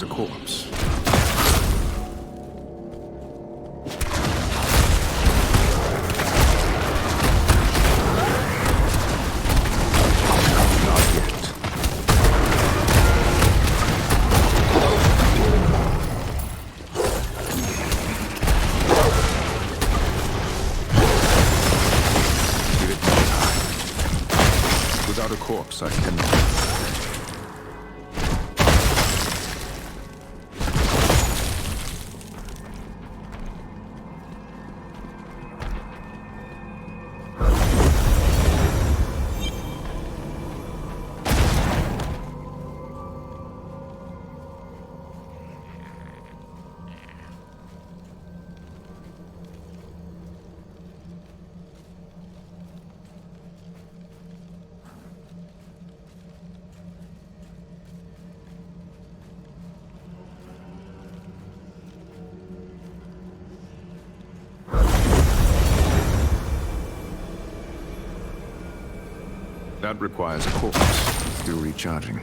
a corpse. Without a corpse, I cannot. That requires a corpse. Still recharging.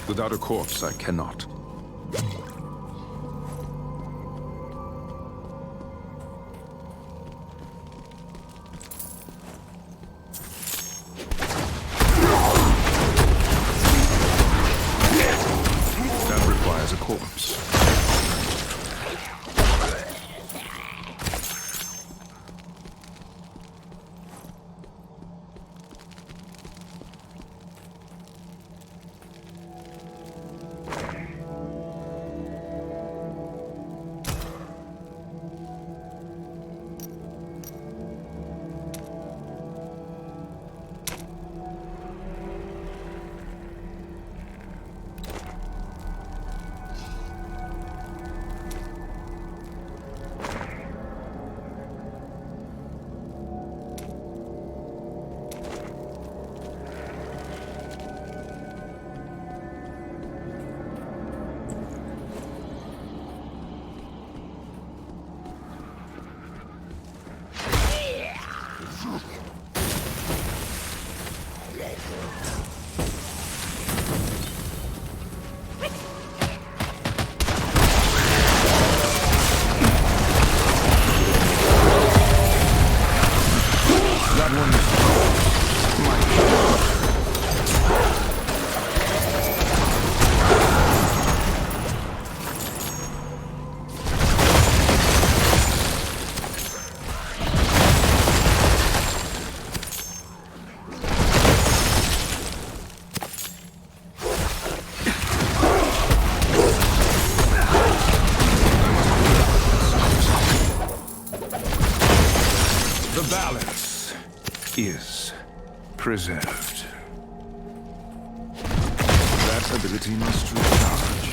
Without a corpse, I cannot. That requires a corpse. The balance is preserved. That ability must recharge.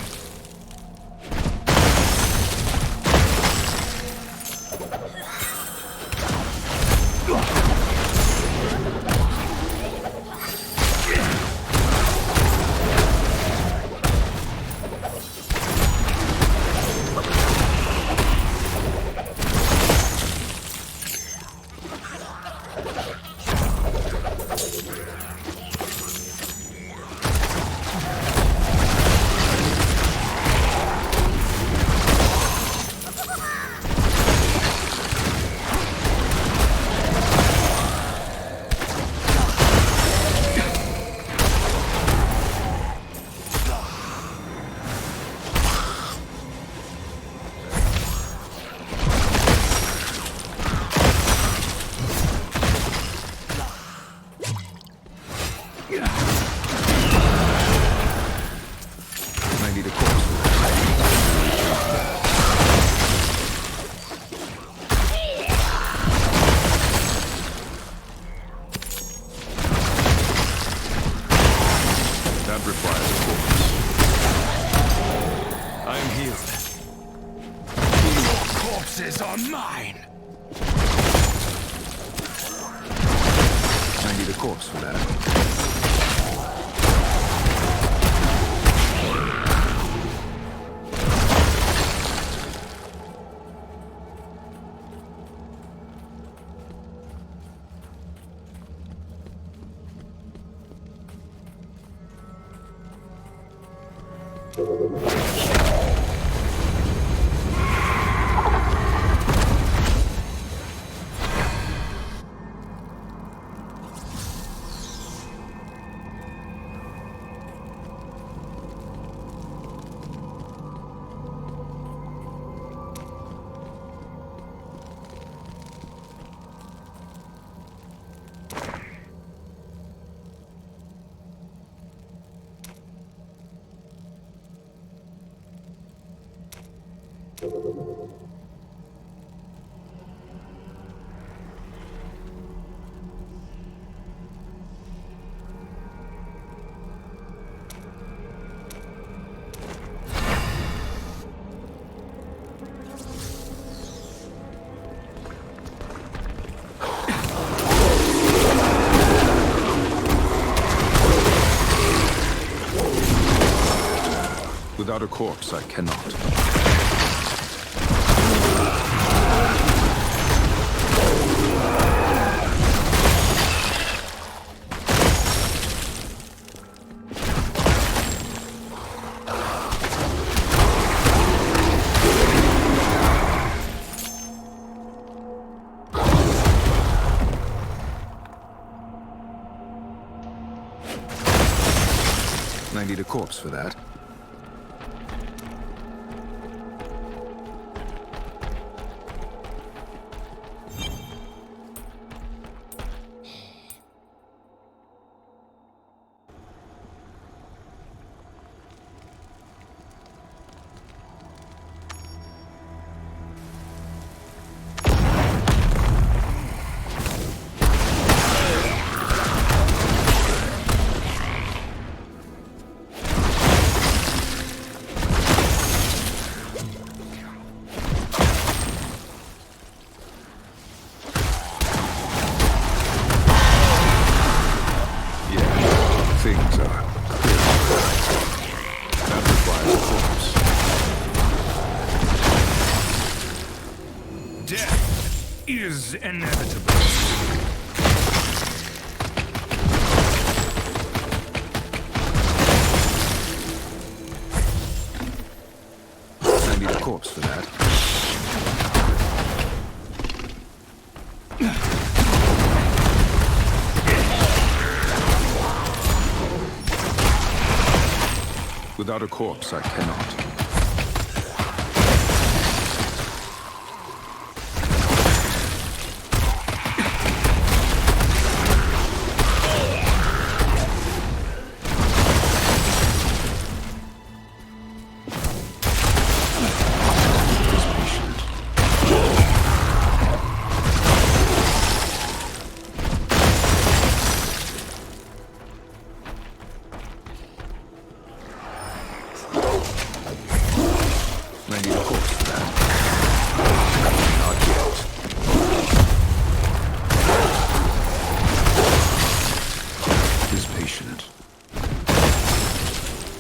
requires a corpse. I am healed. Your corpses are mine! I need a corpse for that. Without a corpse, I cannot. 'I need a corpse for that. Things are that requires a corpse. Death is inevitable. I need a corpse for that. Without a corpse, I cannot. I need a corpse for that. Not yet. Is patient.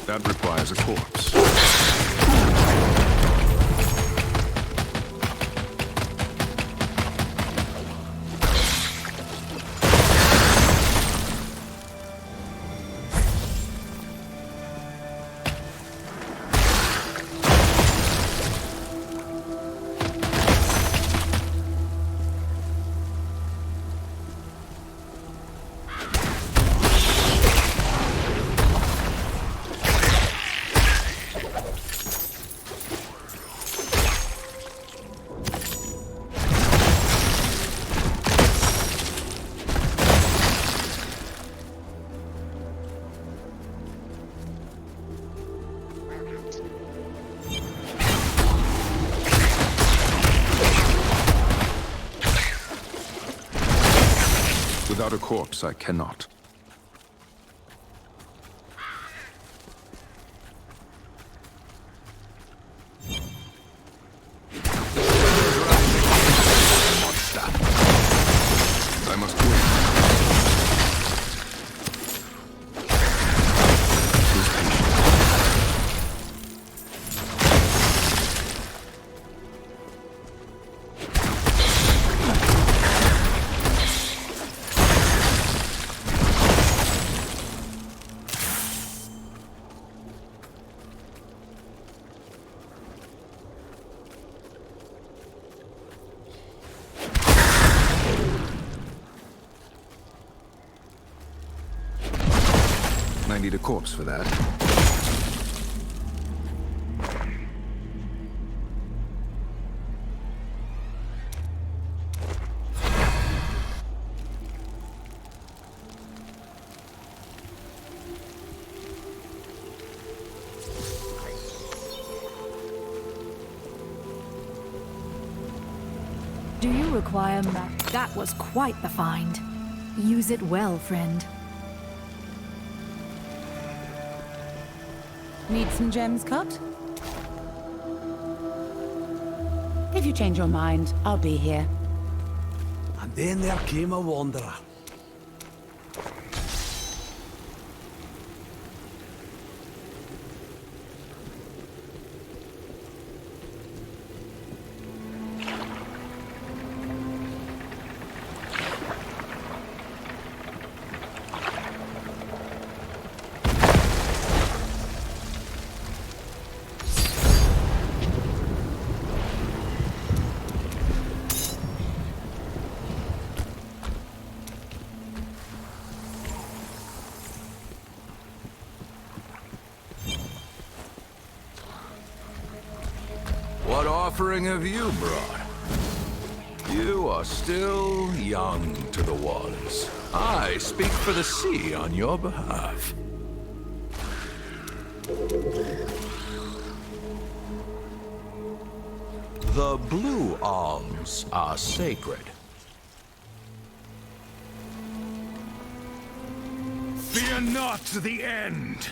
That requires a corpse. Without a corpse, I cannot. I need a corpse for that. Do you require That was quite the find. Use it well, friend. Need some gems cut? If you change your mind, I'll be here. And then there came a wanderer. What offering have you brought? You are still young to the waters. I speak for the sea on your behalf. The blue alms are sacred. Fear not the end!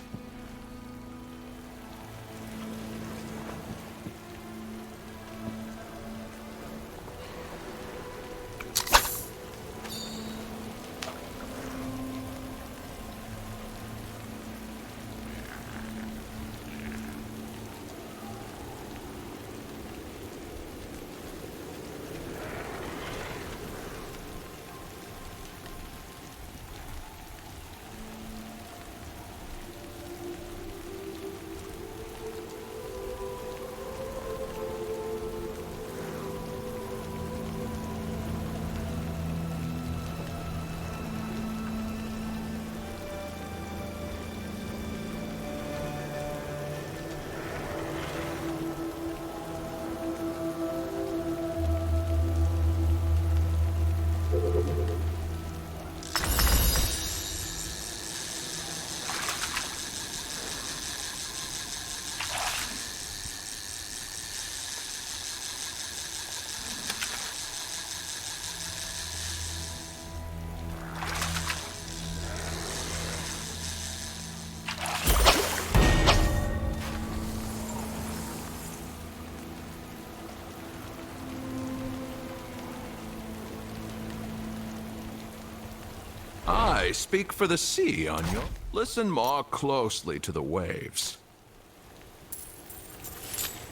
I speak for the sea on your... Listen more closely to the waves.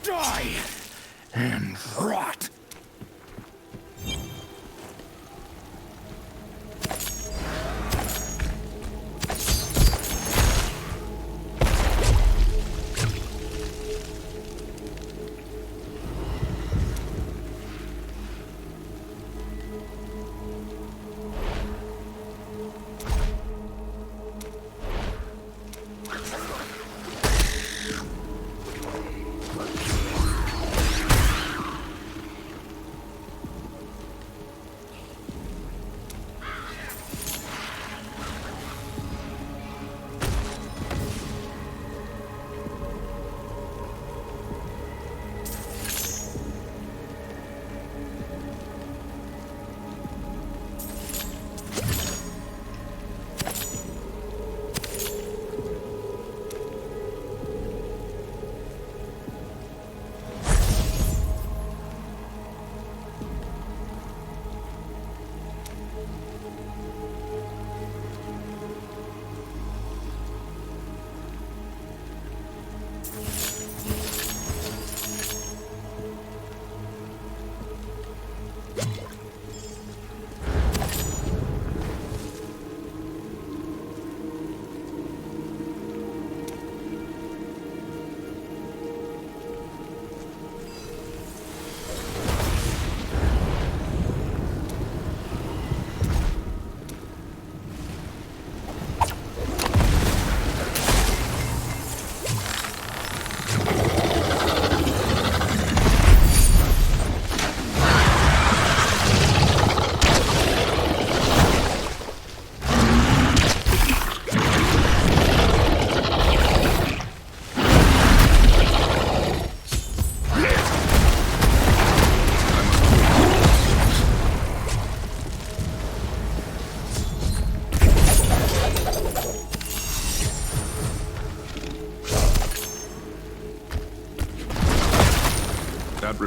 Die and rot!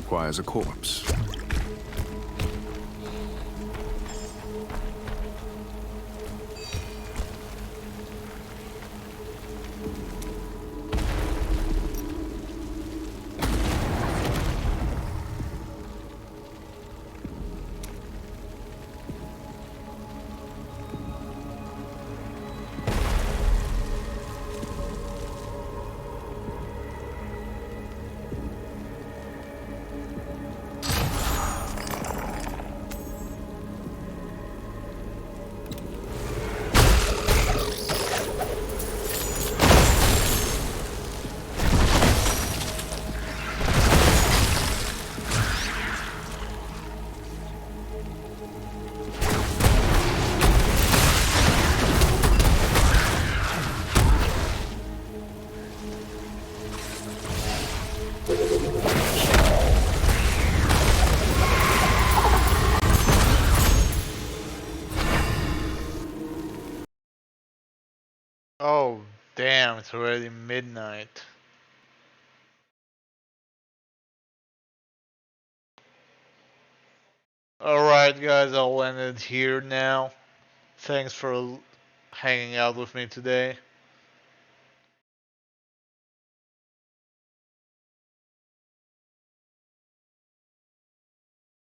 requires a corpse. Oh, damn, it's already midnight. Alright, guys, I'll end it here now. Thanks for hanging out with me today.